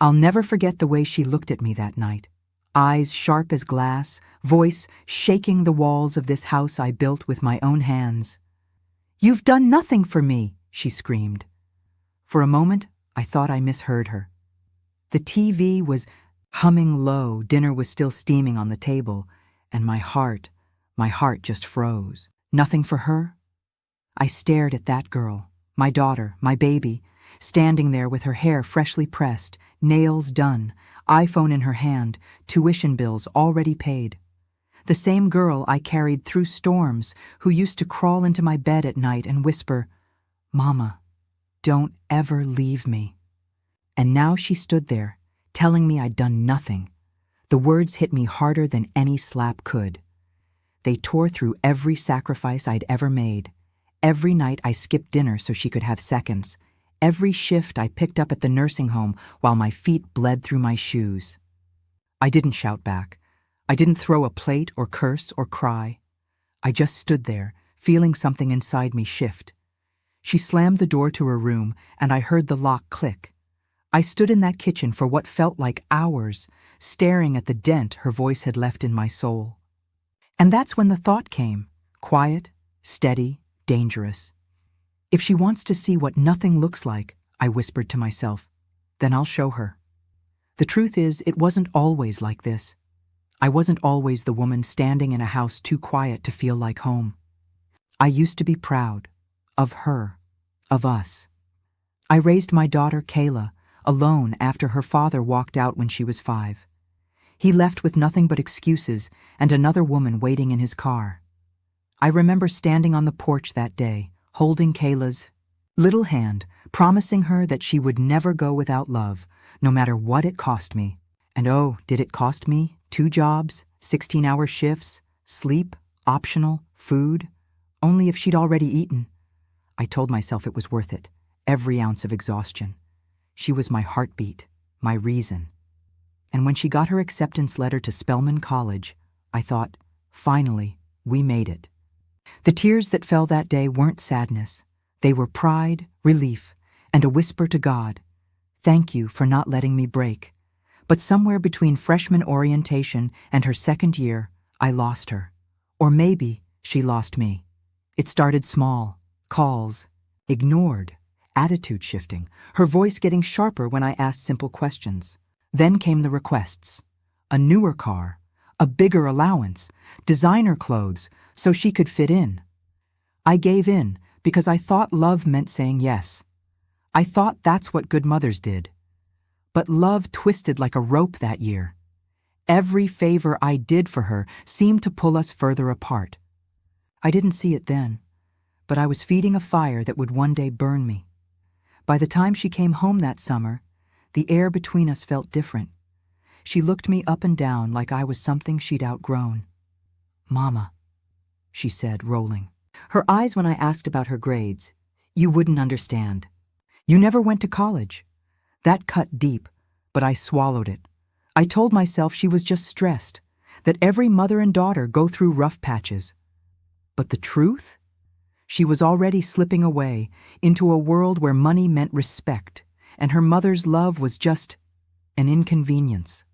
I'll never forget the way she looked at me that night. Eyes sharp as glass, voice shaking the walls of this house I built with my own hands. "You've done nothing for me," she screamed. For a moment, I thought I misheard her. The TV was humming low, dinner was still steaming on the table, and my heart just froze. Nothing for her? I stared at that girl, my daughter, my baby, standing there with her hair freshly pressed, nails done, iPhone in her hand, tuition bills already paid. The same girl I carried through storms, who used to crawl into my bed at night and whisper, "Mama, don't ever leave me." And now she stood there, telling me I'd done nothing. The words hit me harder than any slap could. They tore through every sacrifice I'd ever made. Every night I skipped dinner so she could have seconds. Every shift I picked up at the nursing home while my feet bled through my shoes. I didn't shout back. I didn't throw a plate or curse or cry. I just stood there, feeling something inside me shift. She slammed the door to her room, and I heard the lock click. I stood in that kitchen for what felt like hours, staring at the dent her voice had left in my soul. And that's when the thought came, quiet, steady, dangerous. "If she wants to see what nothing looks like," I whispered to myself, "then I'll show her." The truth is, it wasn't always like this. I wasn't always the woman standing in a house too quiet to feel like home. I used to be proud. Of her. Of us. I raised my daughter, Kayla, alone after her father walked out when she was 5. He left with nothing but excuses and another woman waiting in his car. I remember standing on the porch that day, holding Kayla's little hand, promising her that she would never go without love, no matter what it cost me. And oh, did it cost me? 2 jobs, 16-hour shifts, sleep, optional, food, only if she'd already eaten. I told myself it was worth it, every ounce of exhaustion. She was my heartbeat, my reason. And when she got her acceptance letter to Spelman College, I thought, finally, we made it. The tears that fell that day weren't sadness. They were pride, relief, and a whisper to God, "Thank you for not letting me break." But somewhere between freshman orientation and her 2nd year, I lost her. Or maybe she lost me. It started small, calls, ignored, attitude shifting, her voice getting sharper when I asked simple questions. Then came the requests. A newer car, a bigger allowance, designer clothes, so she could fit in. I gave in because I thought love meant saying yes. I thought that's what good mothers did. But love twisted like a rope that year. Every favor I did for her seemed to pull us further apart. I didn't see it then, but I was feeding a fire that would one day burn me. By the time she came home that summer, the air between us felt different. She looked me up and down like I was something she'd outgrown. "Mama," she said, rolling. Her eyes when I asked about her grades. "You wouldn't understand. You never went to college." That cut deep, but I swallowed it. I told myself she was just stressed, that every mother and daughter go through rough patches. But the truth? She was already slipping away into a world where money meant respect, and her mother's love was just an inconvenience.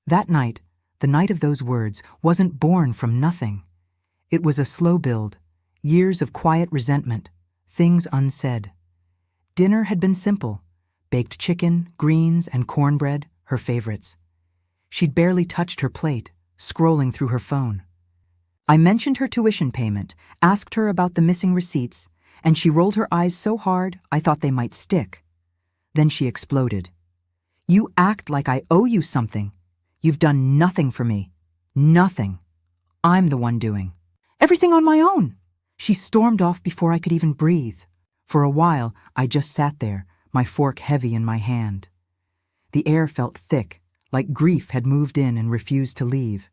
That night, the night of those words, wasn't born from nothing. It was a slow build, years of quiet resentment, things unsaid. Dinner had been simple. Baked chicken, greens, and cornbread, her favorites. She'd barely touched her plate, scrolling through her phone. I mentioned her tuition payment, asked her about the missing receipts, and she rolled her eyes so hard I thought they might stick. Then she exploded. "You act like I owe you something. You've done nothing for me. Nothing. I'm the one doing. Everything on my own." She stormed off before I could even breathe. For a while, I just sat there, my fork heavy in my hand. The air felt thick, like grief had moved in and refused to leave.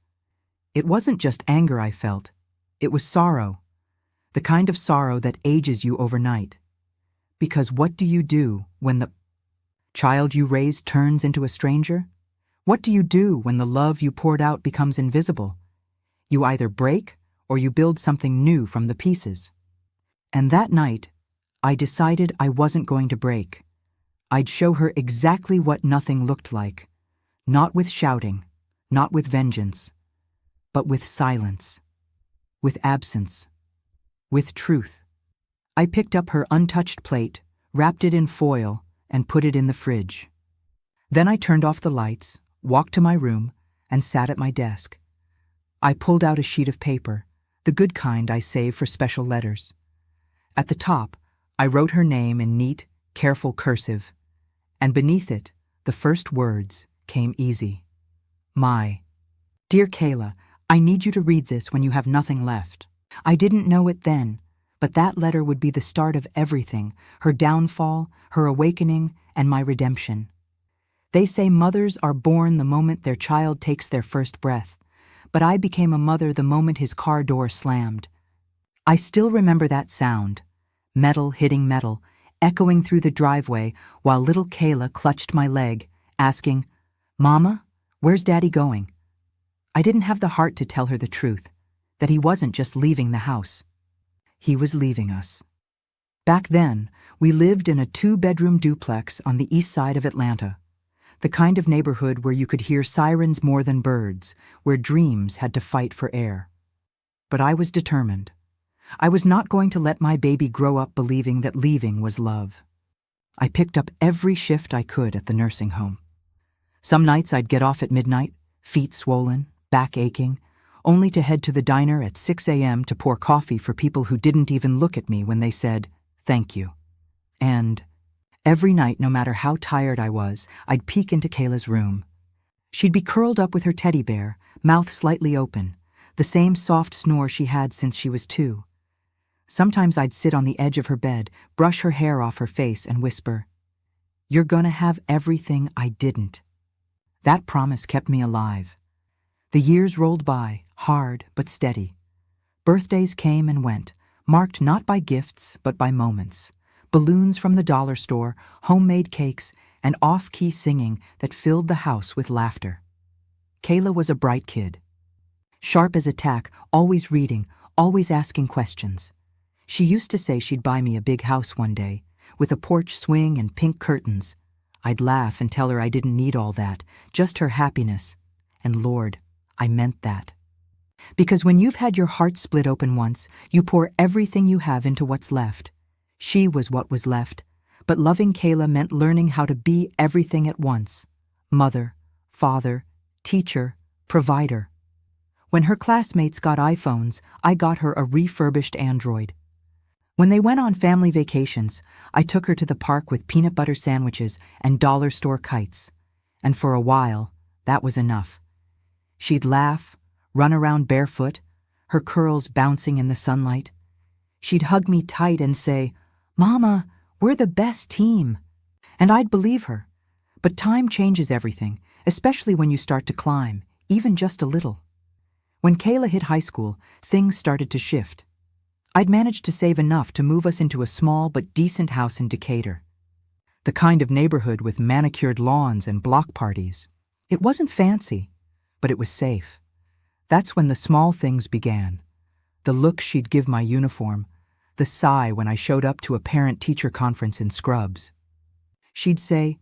It wasn't just anger I felt. It was sorrow. The kind of sorrow that ages you overnight. Because what do you do when the child you raised turns into a stranger? What do you do when the love you poured out becomes invisible? You either break or you build something new from the pieces. And that night, I decided I wasn't going to break. I'd show her exactly what nothing looked like. Not with shouting, not with vengeance, but with silence, with absence, with truth. I picked up her untouched plate, wrapped it in foil, and put it in the fridge. Then I turned off the lights, walked to my room, and sat at my desk. I pulled out a sheet of paper, the good kind I save for special letters. At the top, I wrote her name in neat, careful cursive, and beneath it, the first words came easy. My. Dear Kayla, I need you to read this when you have nothing left. I didn't know it then, but that letter would be the start of everything, her downfall, her awakening, and my redemption. They say mothers are born the moment their child takes their first breath, but I became a mother the moment his car door slammed. I still remember that sound, metal hitting metal, echoing through the driveway while little Kayla clutched my leg, asking, "Mama, where's Daddy going?" I didn't have the heart to tell her the truth, that he wasn't just leaving the house. He was leaving us. Back then, we lived in a 2-bedroom duplex on the east side of Atlanta, the kind of neighborhood where you could hear sirens more than birds, where dreams had to fight for air. But I was determined. I was not going to let my baby grow up believing that leaving was love. I picked up every shift I could at the nursing home. Some nights I'd get off at midnight, feet swollen, back aching, only to head to the diner at 6 a.m. to pour coffee for people who didn't even look at me when they said, "Thank you." And every night, no matter how tired I was, I'd peek into Kayla's room. She'd be curled up with her teddy bear, mouth slightly open, the same soft snore she had since she was 2. Sometimes I'd sit on the edge of her bed, brush her hair off her face, and whisper, "You're gonna have everything I didn't." That promise kept me alive. The years rolled by, hard but steady. Birthdays came and went, marked not by gifts but by moments. Balloons from the dollar store, homemade cakes, and off-key singing that filled the house with laughter. Kayla was a bright kid. Sharp as a tack, always reading, always asking questions. She used to say she'd buy me a big house one day, with a porch swing and pink curtains. I'd laugh and tell her I didn't need all that, just her happiness. And Lord, I meant that. Because when you've had your heart split open once, you pour everything you have into what's left. She was what was left, but loving Kayla meant learning how to be everything at once. Mother, father, teacher, provider. When her classmates got iPhones, I got her a refurbished Android. When they went on family vacations, I took her to the park with peanut butter sandwiches and dollar store kites. And for a while, that was enough. She'd laugh, run around barefoot, her curls bouncing in the sunlight. She'd hug me tight and say, "Mama, we're the best team." And I'd believe her. But time changes everything, especially when you start to climb, even just a little. When Kayla hit high school, things started to shift. I'd managed to save enough to move us into a small but decent house in Decatur. The kind of neighborhood with manicured lawns and block parties. It wasn't fancy, but it was safe. That's when the small things began. The look she'd give my uniform, the sigh when I showed up to a parent-teacher conference in scrubs. She'd say,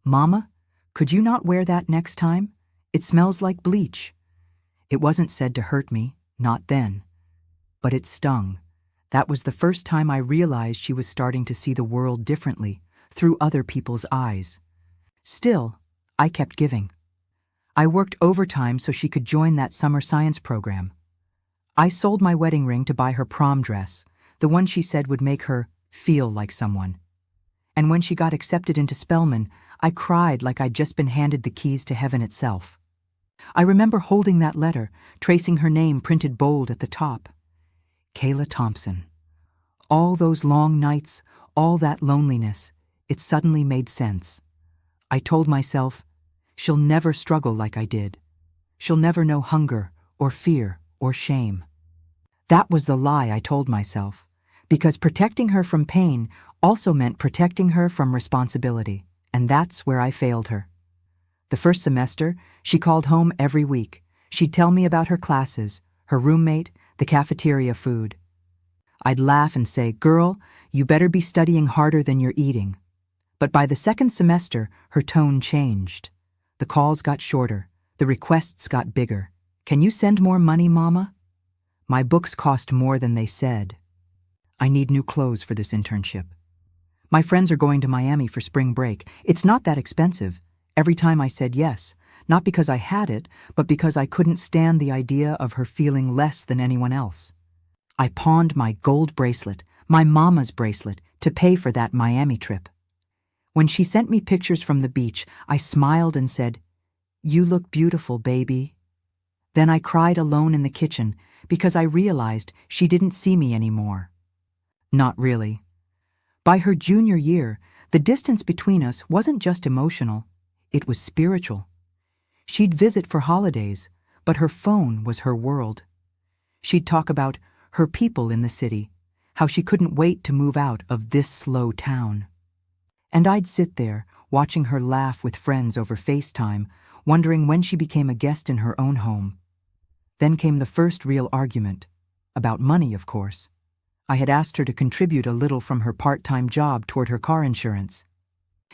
"Mama, could you not wear that next time? It smells like bleach." It wasn't said to hurt me, not then. But it stung. That was the first time I realized she was starting to see the world differently, through other people's eyes. Still, I kept giving. I worked overtime so she could join that summer science program. I sold my wedding ring to buy her prom dress, the one she said would make her feel like someone. And when she got accepted into Spelman, I cried like I'd just been handed the keys to heaven itself. I remember holding that letter, tracing her name printed bold at the top. Kayla Thompson. All those long nights, all that loneliness, it suddenly made sense. I told myself, she'll never struggle like I did. She'll never know hunger or fear or shame. That was the lie I told myself, because protecting her from pain also meant protecting her from responsibility, and that's where I failed her. The first semester, she called home every week. She'd tell me about her classes, her roommate, the cafeteria food. I'd laugh and say, "Girl, you better be studying harder than you're eating." But by the second semester, her tone changed. The calls got shorter. The requests got bigger. "Can you send more money, Mama? My books cost more than they said. I need new clothes for this internship. My friends are going to Miami for spring break. It's not that expensive." Every time I said yes, not because I had it, but because I couldn't stand the idea of her feeling less than anyone else. I pawned my gold bracelet, my mama's bracelet, to pay for that Miami trip. When she sent me pictures from the beach, I smiled and said, "You look beautiful, baby." Then I cried alone in the kitchen because I realized she didn't see me anymore. Not really. By her junior year, the distance between us wasn't just emotional, it was spiritual. She'd visit for holidays, but her phone was her world. She'd talk about her people in the city, how she couldn't wait to move out of this slow town. And I'd sit there, watching her laugh with friends over FaceTime, wondering when she became a guest in her own home. Then came the first real argument. About money, of course. I had asked her to contribute a little from her part-time job toward her car insurance.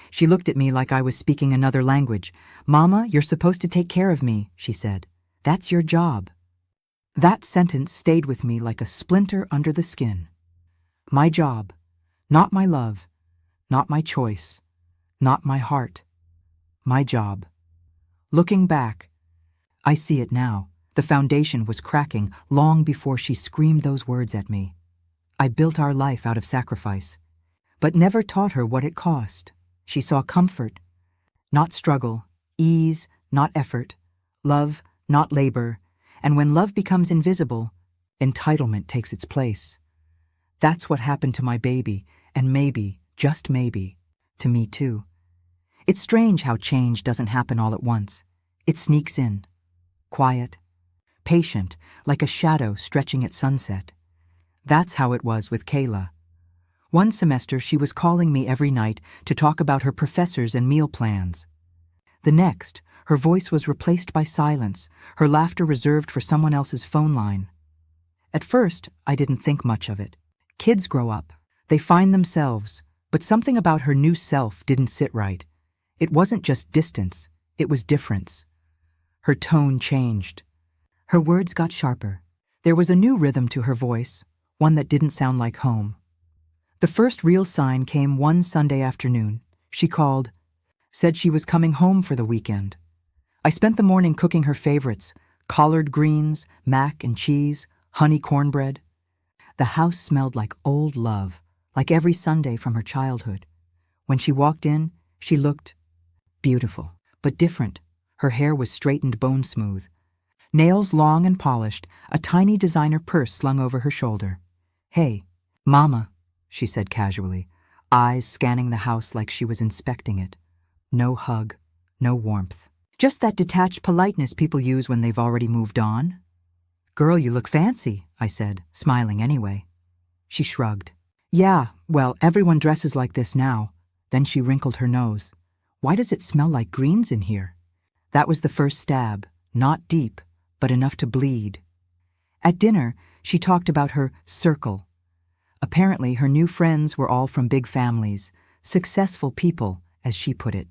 She looked at me like I was speaking another language. "Mama, you're supposed to take care of me," she said. "That's your job." That sentence stayed with me like a splinter under the skin. My job, not my love, not my choice, not my heart. My job. Looking back, I see it now. The foundation was cracking long before she screamed those words at me. I built our life out of sacrifice, but never taught her what it cost. She saw comfort, not struggle, ease, not effort, love, not labor, and when love becomes invisible, entitlement takes its place. That's what happened to my baby, and maybe, just maybe, to me too. It's strange how change doesn't happen all at once. It sneaks in, quiet, patient, like a shadow stretching at sunset. That's how it was with Kayla. One semester, she was calling me every night to talk about her professors and meal plans. The next, her voice was replaced by silence, her laughter reserved for someone else's phone line. At first, I didn't think much of it. Kids grow up. They find themselves, but something about her new self didn't sit right. It wasn't just distance, it was difference. Her tone changed. Her words got sharper. There was a new rhythm to her voice, one that didn't sound like home. The first real sign came one Sunday afternoon. She called, said she was coming home for the weekend. I spent the morning cooking her favorites, collard greens, mac and cheese, honey cornbread. The house smelled like old love, like every Sunday from her childhood. When she walked in, she looked beautiful, but different. Her hair was straightened bone smooth. Nails long and polished, a tiny designer purse slung over her shoulder. "Hey, Mama," she said casually, eyes scanning the house like she was inspecting it. No hug, no warmth. Just that detached politeness people use when they've already moved on. "Girl, you look fancy," I said, smiling anyway. She shrugged. "Yeah, well, everyone dresses like this now." Then she wrinkled her nose. "Why does it smell like greens in here?" That was the first stab, not deep, but enough to bleed. At dinner, she talked about her circle. Apparently, her new friends were all from big families, successful people, as she put it.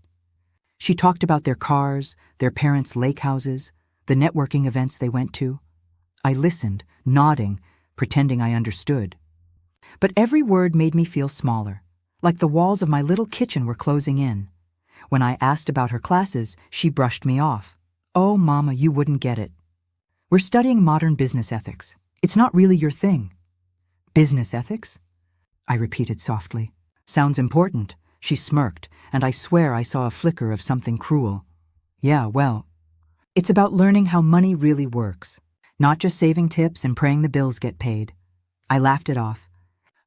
She talked about their cars, their parents' lake houses, the networking events they went to. I listened, nodding, pretending I understood. But every word made me feel smaller, like the walls of my little kitchen were closing in. When I asked about her classes, she brushed me off. "Oh, Mama, you wouldn't get it. We're studying modern business ethics. It's not really your thing." "Business ethics?" I repeated softly. "Sounds important." She smirked, and I swear I saw a flicker of something cruel. "Yeah, well, it's about learning how money really works, not just saving tips and praying the bills get paid." I laughed it off.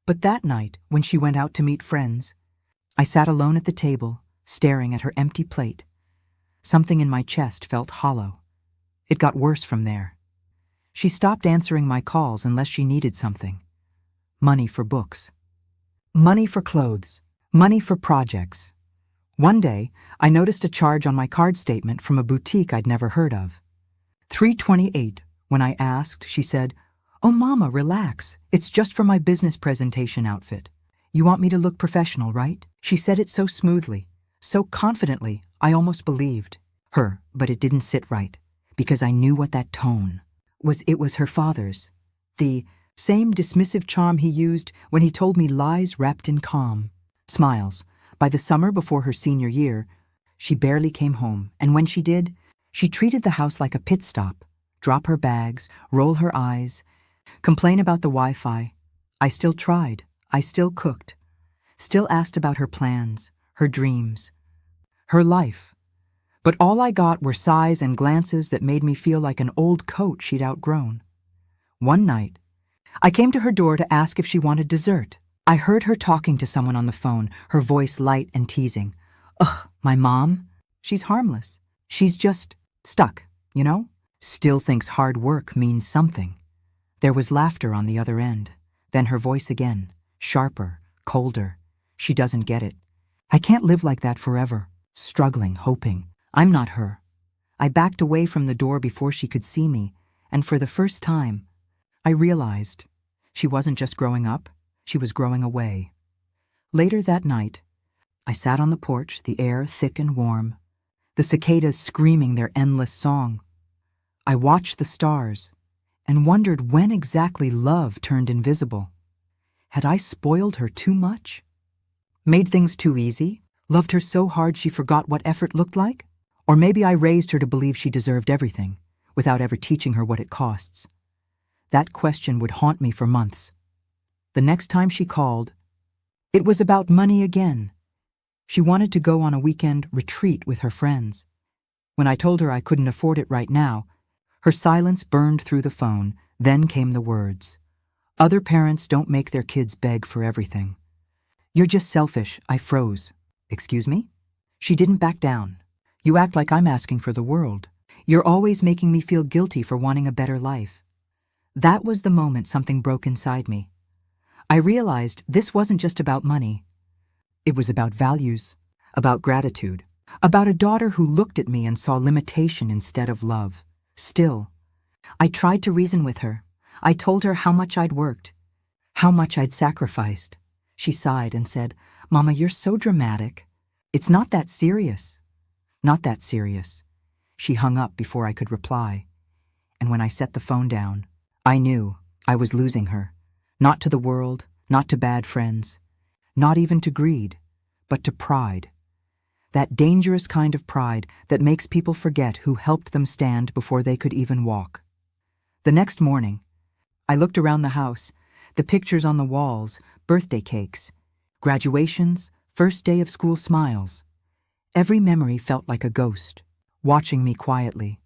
But that night, when she went out to meet friends, I sat alone at the table, staring at her empty plate. Something in my chest felt hollow. It got worse from there. She stopped answering my calls unless she needed something. Money for books. Money for clothes. Money for projects. One day, I noticed a charge on my card statement from a boutique I'd never heard of. $3.28. When I asked, she said, "Oh, Mama, relax. It's just for my business presentation outfit." You want me to look professional, right? She said it so smoothly, so confidently, I almost believed her, but it didn't sit right, because I knew what that tone was. It was her father's. The same dismissive charm he used when he told me lies wrapped in calm. Smiles. By the summer before her senior year, she barely came home, and when she did, she treated the house like a pit stop. Drop her bags, roll her eyes, complain about the Wi-Fi. I still tried. I still cooked. Still asked about her plans, her dreams, her life. But all I got were sighs and glances that made me feel like an old coat she'd outgrown. One night, I came to her door to ask if she wanted dessert. I heard her talking to someone on the phone, her voice light and teasing. Ugh, my mom? She's harmless. She's just stuck, you know? Still thinks hard work means something. There was laughter on the other end. Then her voice again, sharper, colder. She doesn't get it. I can't live like that forever, struggling, hoping. I'm not her. I backed away from the door before she could see me, and for the first time, I realized she wasn't just growing up, she was growing away. Later that night, I sat on the porch, the air thick and warm, the cicadas screaming their endless song. I watched the stars and wondered when exactly love turned invisible. Had I spoiled her too much? Made things too easy? Loved her so hard she forgot what effort looked like? Or maybe I raised her to believe she deserved everything, without ever teaching her what it costs. That question would haunt me for months. The next time she called, it was about money again. She wanted to go on a weekend retreat with her friends. When I told her I couldn't afford it right now, her silence burned through the phone. Then came the words. Other parents don't make their kids beg for everything. You're just selfish. I froze. Excuse me? She didn't back down. You act like I'm asking for the world. You're always making me feel guilty for wanting a better life. That was the moment something broke inside me. I realized this wasn't just about money. It was about values, about gratitude, about a daughter who looked at me and saw limitation instead of love. Still, I tried to reason with her. I told her how much I'd worked, how much I'd sacrificed. She sighed and said, Mama, you're so dramatic. It's not that serious. Not that serious. She hung up before I could reply. And when I set the phone down, I knew I was losing her. Not to the world, not to bad friends, not even to greed, but to pride. That dangerous kind of pride that makes people forget who helped them stand before they could even walk. The next morning, I looked around the house, the pictures on the walls, birthday cakes, graduations, first day of school smiles. Every memory felt like a ghost, watching me quietly,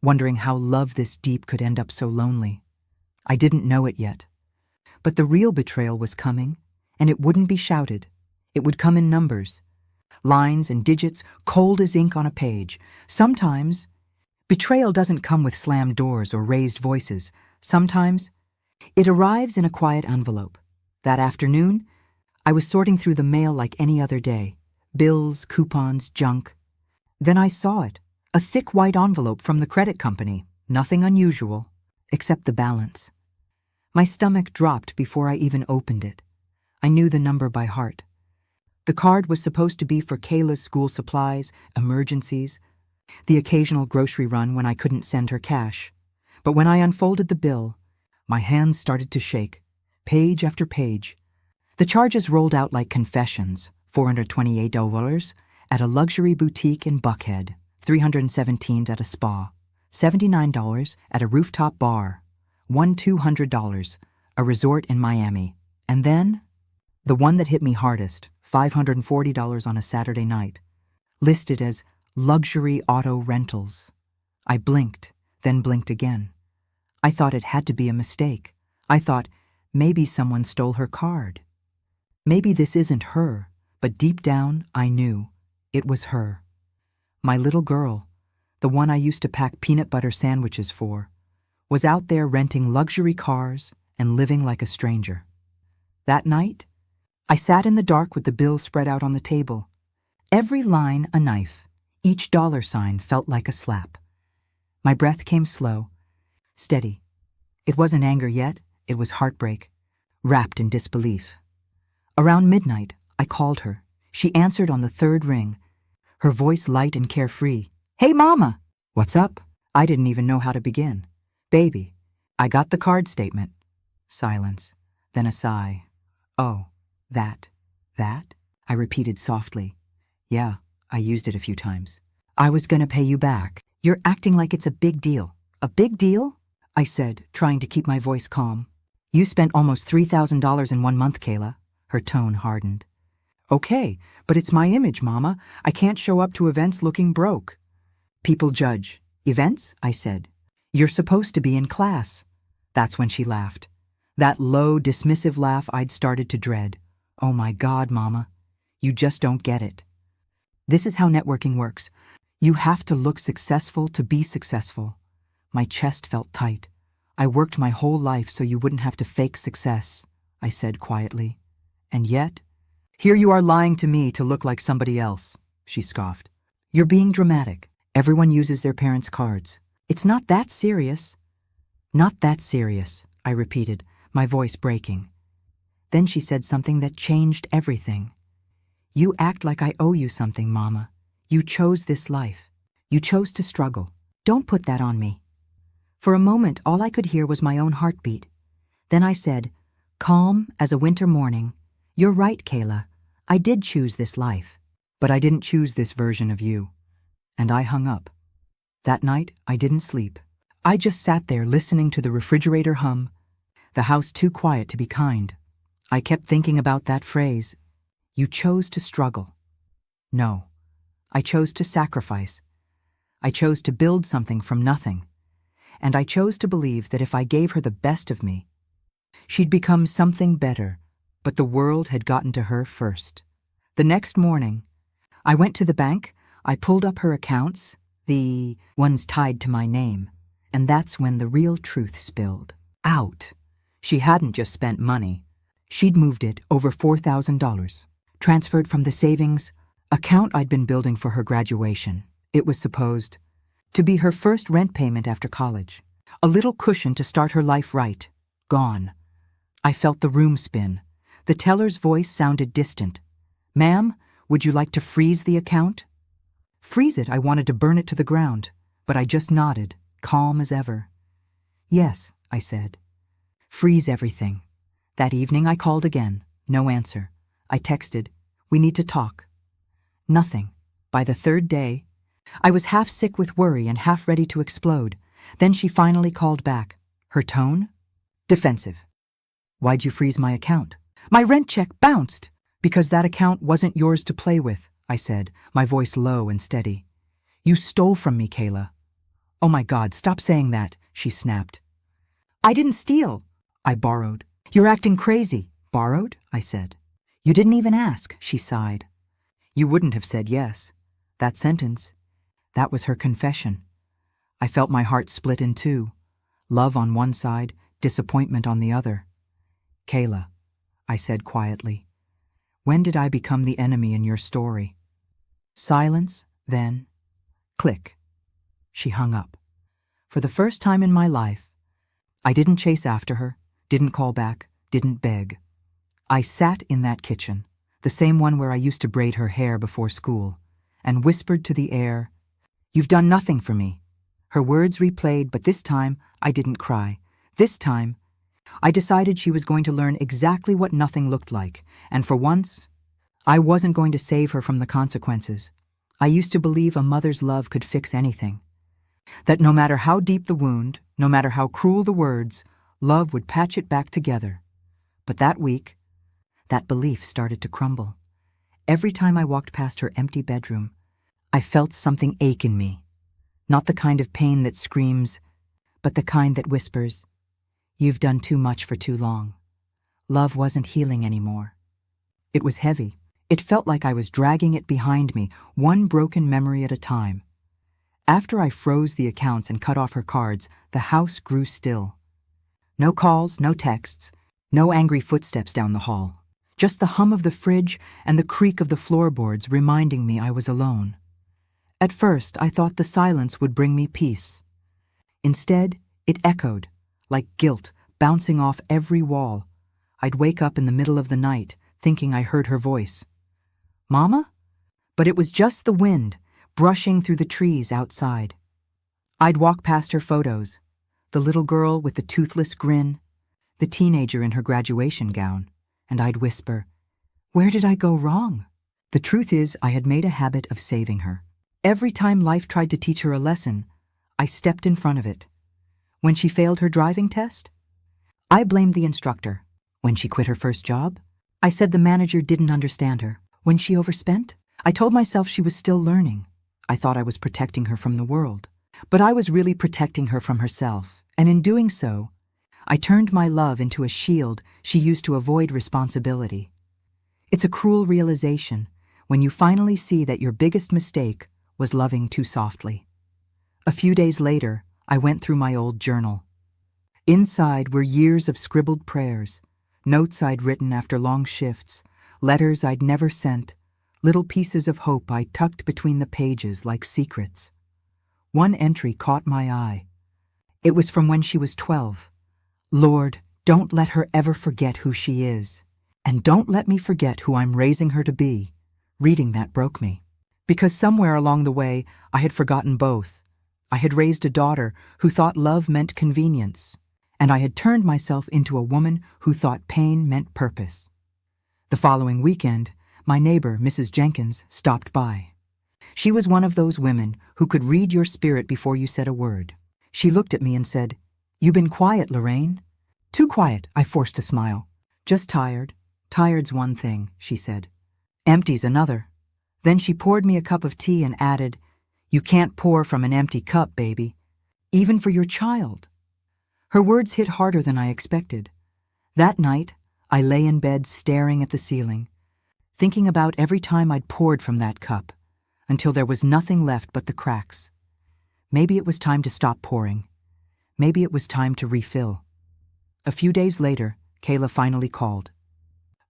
wondering how love this deep could end up so lonely. I didn't know it yet. But the real betrayal was coming, and it wouldn't be shouted. It would come in numbers. Lines and digits, cold as ink on a page. Sometimes, betrayal doesn't come with slammed doors or raised voices. Sometimes, it arrives in a quiet envelope. That afternoon, I was sorting through the mail like any other day. Bills, coupons, junk. Then I saw it, a thick white envelope from the credit company. Nothing unusual, except the balance. My stomach dropped before I even opened it. I knew the number by heart. The card was supposed to be for Kayla's school supplies, emergencies, the occasional grocery run when I couldn't send her cash. But when I unfolded the bill, my hands started to shake, page after page. The charges rolled out like confessions. $428 at a luxury boutique in Buckhead, $317 at a spa, $79 at a rooftop bar, $200, a resort in Miami, and then the one that hit me hardest, $540 on a Saturday night, listed as luxury auto rentals. I blinked, then blinked again. I thought it had to be a mistake. I thought maybe someone stole her card. Maybe this isn't her, but deep down I knew it was her. My little girl, the one I used to pack peanut butter sandwiches for, was out there renting luxury cars and living like a stranger. That night, I sat in the dark with the bill spread out on the table. Every line a knife, each dollar sign felt like a slap. My breath came slow, steady. It wasn't anger yet, it was heartbreak, wrapped in disbelief. Around midnight, I called her. She answered on the third ring, her voice light and carefree. "Hey, Mama!" "What's up?" I didn't even know how to begin. "Baby, I got the card statement." Silence, then a sigh. "Oh, that? I repeated softly. "Yeah, I used it a few times. I was gonna pay you back. You're acting like it's a big deal." "A big deal?" I said, trying to keep my voice calm. "You spent almost $3,000 in 1 month, Kayla." Her tone hardened. "Okay, but it's my image, Mama. I can't show up to events looking broke." "People judge." "Events?" I said. "You're supposed to be in class." That's when she laughed. That low, dismissive laugh I'd started to dread. "Oh my God, Mama. You just don't get it. This is how networking works. You have to look successful to be successful." My chest felt tight. "I worked my whole life so you wouldn't have to fake success," I said quietly. "And yet, here you are lying to me to look like somebody else," she scoffed. "You're being dramatic. Everyone uses their parents' cards. It's not that serious." "Not that serious," I repeated, my voice breaking. Then she said something that changed everything. "You act like I owe you something, Mama. You chose this life. You chose to struggle. Don't put that on me." For a moment, all I could hear was my own heartbeat. Then I said, calm as a winter morning, "You're right, Kayla. I did choose this life. But I didn't choose this version of you." And I hung up. That night, I didn't sleep. I just sat there listening to the refrigerator hum, the house too quiet to be kind. I kept thinking about that phrase, "You chose to struggle." No, I chose to sacrifice. I chose to build something from nothing. And I chose to believe that if I gave her the best of me, she'd become something better, but the world had gotten to her first. The next morning, I went to the bank, I pulled up her accounts, the ones tied to my name, and that's when the real truth spilled out. She hadn't just spent money. She'd moved it over $4,000, transferred from the savings account I'd been building for her graduation. It was supposed to be her first rent payment after college, a little cushion to start her life right. Gone. I felt the room spin. The teller's voice sounded distant. "Ma'am, would you like to freeze the account?" Freeze it, I wanted to burn it to the ground, but I just nodded, calm as ever. "Yes," I said. "Freeze everything." That evening I called again. No answer. I texted, "We need to talk." Nothing. By the third day, I was half sick with worry and half ready to explode. Then she finally called back. Her tone? Defensive. "Why'd you freeze my account?" "My rent check bounced." "Because that account wasn't yours to play with," I said, my voice low and steady. "You stole from me, Kayla." "Oh my God, stop saying that," she snapped. "I didn't steal." "I borrowed." "You're acting crazy." "Borrowed?" I said. "You didn't even ask," she sighed. "You wouldn't have said yes." That sentence, that was her confession. I felt my heart split in two. Love on one side, disappointment on the other. "Kayla," I said quietly, "when did I become the enemy in your story?" Silence, then, click. She hung up. For the first time in my life, I didn't chase after her, didn't call back, didn't beg. I sat in that kitchen, the same one where I used to braid her hair before school, and whispered to the air, "You've done nothing for me." Her words replayed, but this time I didn't cry. This time, I decided she was going to learn exactly what nothing looked like, and for once, I wasn't going to save her from the consequences. I used to believe a mother's love could fix anything. That no matter how deep the wound, no matter how cruel the words, love would patch it back together. But that week, that belief started to crumble. Every time I walked past her empty bedroom, I felt something ache in me. Not the kind of pain that screams, but the kind that whispers, "You've done too much for too long." Love wasn't healing anymore. It was heavy. It felt like I was dragging it behind me, one broken memory at a time. After I froze the accounts and cut off her cards, the house grew still. No calls, no texts, no angry footsteps down the hall. Just the hum of the fridge and the creak of the floorboards reminding me I was alone. At first, I thought the silence would bring me peace. Instead, it echoed, like guilt bouncing off every wall. I'd wake up in the middle of the night, thinking I heard her voice. "Mama?" But it was just the wind, brushing through the trees outside. I'd walk past her photos, the little girl with the toothless grin, the teenager in her graduation gown, and I'd whisper, "Where did I go wrong?" The truth is, I had made a habit of saving her. Every time life tried to teach her a lesson, I stepped in front of it. When she failed her driving test, I blamed the instructor. When she quit her first job, I said the manager didn't understand her. When she overspent, I told myself she was still learning. I thought I was protecting her from the world, but I was really protecting her from herself, and in doing so, I turned my love into a shield she used to avoid responsibility. It's a cruel realization when you finally see that your biggest mistake was loving too softly. A few days later, I went through my old journal. Inside were years of scribbled prayers, notes I'd written after long shifts, letters I'd never sent, little pieces of hope I tucked between the pages like secrets. One entry caught my eye. It was from when she was 12. "Lord, don't let her ever forget who she is. And don't let me forget who I'm raising her to be." Reading that broke me. Because somewhere along the way, I had forgotten both. I had raised a daughter who thought love meant convenience, and I had turned myself into a woman who thought pain meant purpose. The following weekend, my neighbor, Mrs. Jenkins, stopped by. She was one of those women who could read your spirit before you said a word. She looked at me and said, "You been quiet, Lorraine." "Too quiet," I forced a smile. "Just tired. Tired's one thing," she said. "Empty's another." Then she poured me a cup of tea and added, "You can't pour from an empty cup, baby, even for your child." Her words hit harder than I expected. That night, I lay in bed staring at the ceiling, thinking about every time I'd poured from that cup, until there was nothing left but the cracks. Maybe it was time to stop pouring. Maybe it was time to refill. A few days later, Kayla finally called.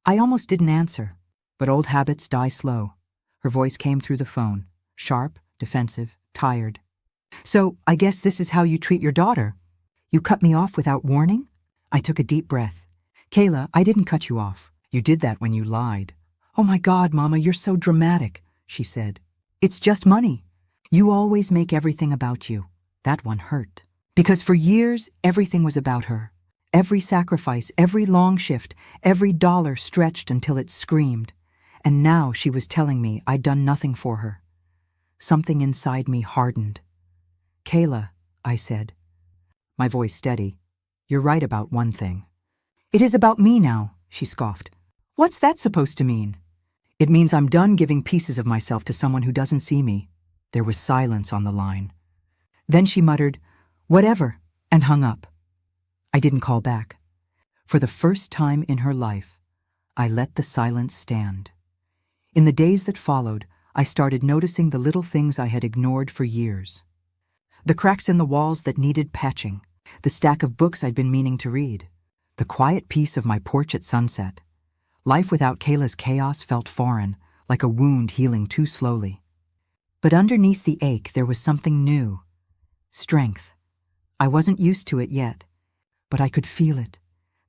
I almost didn't answer, but old habits die slow. Her voice came through the phone, sharp, defensive, tired. "So, I guess this is how you treat your daughter? You cut me off without warning?" I took a deep breath. "Kayla, I didn't cut you off. You did that when you lied." "Oh my God, Mama, you're so dramatic," she said. "It's just money. You always make everything about you." That one hurt. Because for years, everything was about her. Every sacrifice, every long shift, every dollar stretched until it screamed. And now she was telling me I'd done nothing for her. Something inside me hardened. "Kayla," I said, my voice steady, "you're right about one thing." "It is about me now," she scoffed. "What's that supposed to mean?" "It means I'm done giving pieces of myself to someone who doesn't see me." There was silence on the line. Then she muttered, "Whatever," and hung up. I didn't call back. For the first time in her life, I let the silence stand. In the days that followed, I started noticing the little things I had ignored for years. The cracks in the walls that needed patching, the stack of books I'd been meaning to read, the quiet peace of my porch at sunset. Life without Kayla's chaos felt foreign, like a wound healing too slowly. But underneath the ache, there was something new. Strength. I wasn't used to it yet, but I could feel it,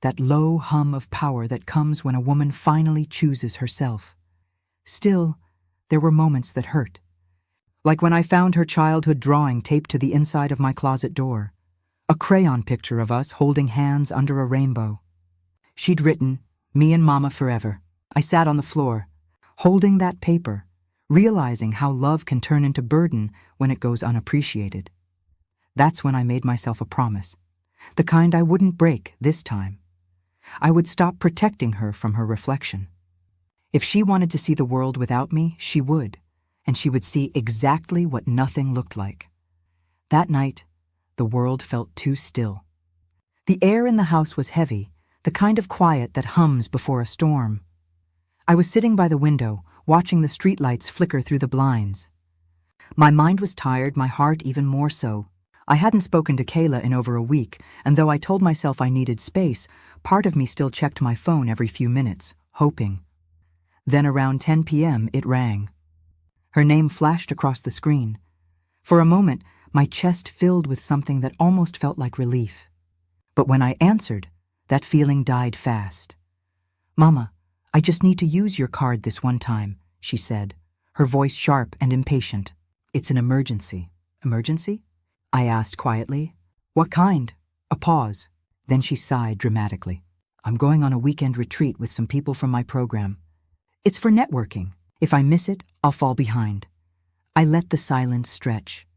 that low hum of power that comes when a woman finally chooses herself. Still, there were moments that hurt. Like when I found her childhood drawing taped to the inside of my closet door, a crayon picture of us holding hands under a rainbow. She'd written, "Me and Mama forever." I sat on the floor, holding that paper, realizing how love can turn into burden when it goes unappreciated. That's when I made myself a promise, the kind I wouldn't break this time. I would stop protecting her from her reflection. If she wanted to see the world without me, she would, and she would see exactly what nothing looked like. That night, the world felt too still. The air in the house was heavy, the kind of quiet that hums before a storm. I was sitting by the window, watching the streetlights flicker through the blinds. My mind was tired, my heart even more so. I hadn't spoken to Kayla in over a week, and though I told myself I needed space, part of me still checked my phone every few minutes, hoping. Then around 10 p.m. it rang. Her name flashed across the screen. For a moment, my chest filled with something that almost felt like relief. But when I answered, that feeling died fast. "Mama, I just need to use your card this one time, she said, her voice sharp and impatient. It's an emergency. Emergency? I asked quietly. What kind? A pause. Then she sighed dramatically. I'm going on a weekend retreat with some people from my program. It's for networking. If I miss it, I'll fall behind. I let the silence stretch.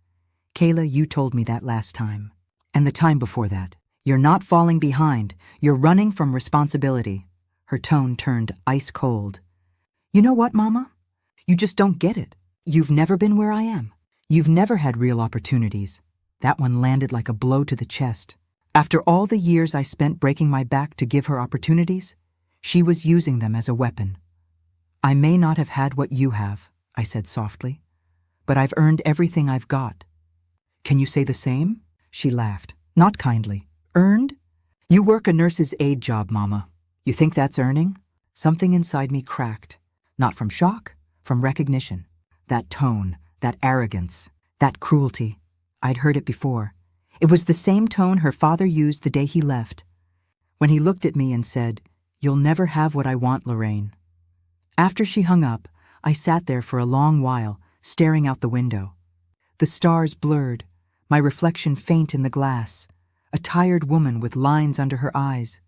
Kayla, you told me that last time. And the time before that. You're not falling behind. You're running from responsibility. Her tone turned ice cold. You know what, Mama? You just don't get it. You've never been where I am. You've never had real opportunities. That one landed like a blow to the chest. After all the years I spent breaking my back to give her opportunities, she was using them as a weapon. I may not have had what you have, I said softly, but I've earned everything I've got. Can you say the same? She laughed, not kindly. Earned? You work a nurse's aide job, Mama. You think that's earning? Something inside me cracked. Not from shock, from recognition. That tone, that arrogance, that cruelty. I'd heard it before. It was the same tone her father used the day he left, when he looked at me and said, You'll never have what I want, Lorraine. After she hung up, I sat there for a long while, staring out the window. The stars blurred, my reflection faint in the glass, a tired woman with lines under her eyes.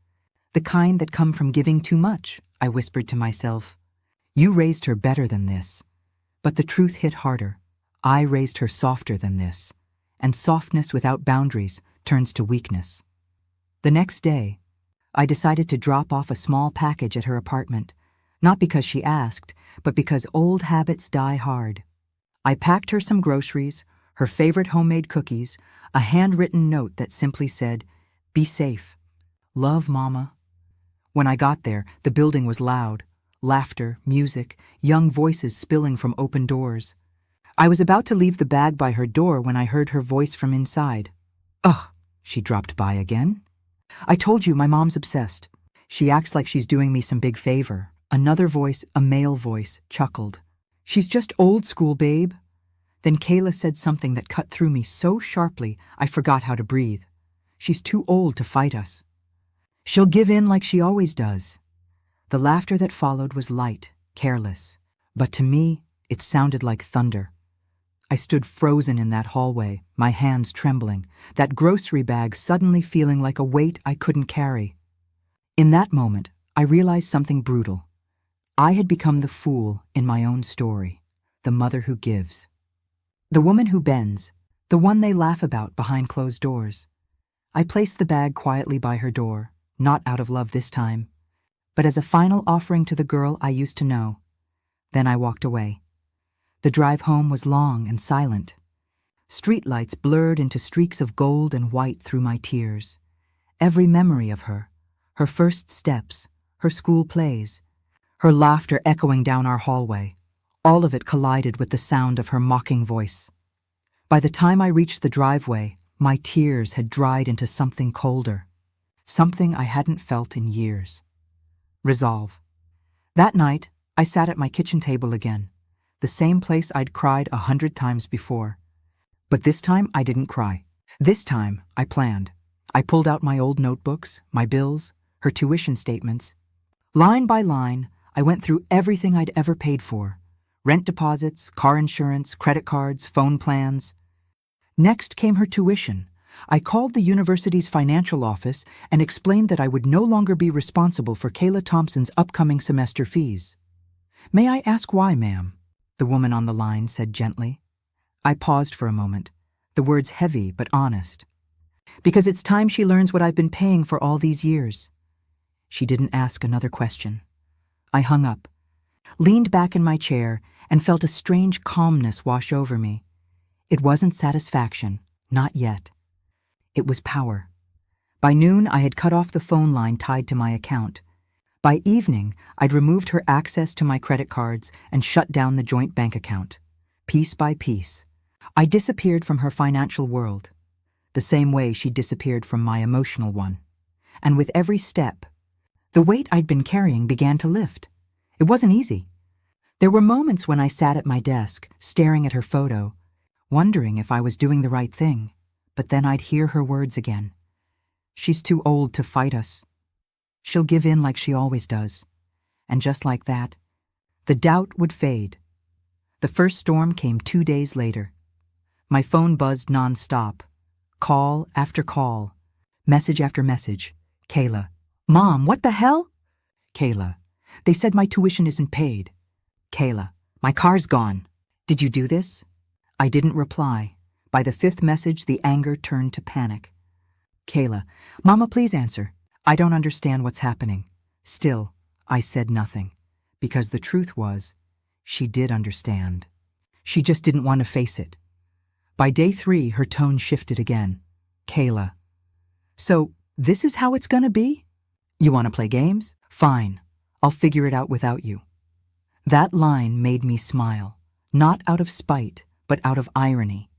The kind that come from giving too much, I whispered to myself. You raised her better than this. But the truth hit harder. I raised her softer than this. And softness without boundaries turns to weakness. The next day, I decided to drop off a small package at her apartment, not because she asked, but because old habits die hard. I packed her some groceries, her favorite homemade cookies, a handwritten note that simply said, Be safe. Love, Mama. When I got there, the building was loud. Laughter, music, young voices spilling from open doors. I was about to leave the bag by her door when I heard her voice from inside. Ugh, she dropped by again. I told you my mom's obsessed. She acts like she's doing me some big favor. Another voice, a male voice, chuckled. She's just old school, babe. Then Kayla said something that cut through me so sharply I forgot how to breathe. She's too old to fight us. She'll give in like she always does. The laughter that followed was light, careless, but to me, it sounded like thunder. I stood frozen in that hallway, my hands trembling, that grocery bag suddenly feeling like a weight I couldn't carry. In that moment, I realized something brutal. I had become the fool in my own story, the mother who gives. The woman who bends, the one they laugh about behind closed doors. I placed the bag quietly by her door, not out of love this time, but as a final offering to the girl I used to know. Then I walked away. The drive home was long and silent. Streetlights blurred into streaks of gold and white through my tears. Every memory of her, her first steps, her school plays, her laughter echoing down our hallway, all of it collided with the sound of her mocking voice. By the time I reached the driveway, my tears had dried into something colder, something I hadn't felt in years. Resolve. That night, I sat at my kitchen table again, the same place I'd cried 100 times before. But this time, I didn't cry. This time, I planned. I pulled out my old notebooks, my bills, her tuition statements. Line by line, I went through everything I'd ever paid for. Rent deposits, car insurance, credit cards, phone plans. Next came her tuition. I called the university's financial office and explained that I would no longer be responsible for Kayla Thompson's upcoming semester fees. May I ask why, ma'am? The woman on the line said gently. I paused for a moment, the words heavy but honest. Because it's time she learns what I've been paying for all these years. She didn't ask another question. I hung up, leaned back in my chair, and felt a strange calmness wash over me. It wasn't satisfaction, not yet. It was power. By noon, I had cut off the phone line tied to my account. By evening, I'd removed her access to my credit cards and shut down the joint bank account. Piece by piece, I disappeared from her financial world, the same way she disappeared from my emotional one. And with every step, the weight I'd been carrying began to lift. It wasn't easy. There were moments when I sat at my desk, staring at her photo, wondering if I was doing the right thing, but then I'd hear her words again. She's too old to fight us. She'll give in like she always does. And just like that, the doubt would fade. The first storm came 2 days later. My phone buzzed nonstop. Call after call. Message after message. Kayla. Mom, what the hell? Kayla. They said my tuition isn't paid. Kayla. My car's gone. Did you do this? I didn't reply. By the 5th message, the anger turned to panic. Kayla. Mama, please answer. I don't understand what's happening. Still, I said nothing. Because the truth was, she did understand. She just didn't want to face it. By day 3, her tone shifted again. Kayla. So, this is how it's gonna be? You want to play games? Fine. I'll figure it out without you. That line made me smile, not out of spite, but out of irony.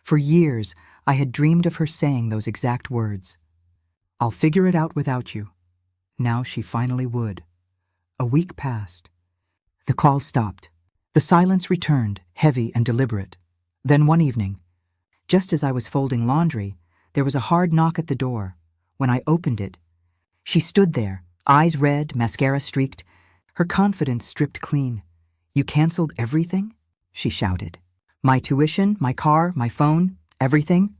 For years, I had dreamed of her saying those exact words. I'll figure it out without you. Now she finally would. A week passed. The call stopped. The silence returned, heavy and deliberate. Then one evening, just as I was folding laundry, there was a hard knock at the door. When I opened it, she stood there, eyes red, mascara streaked, her confidence stripped clean. You canceled everything? She shouted. My tuition, my car, my phone, everything?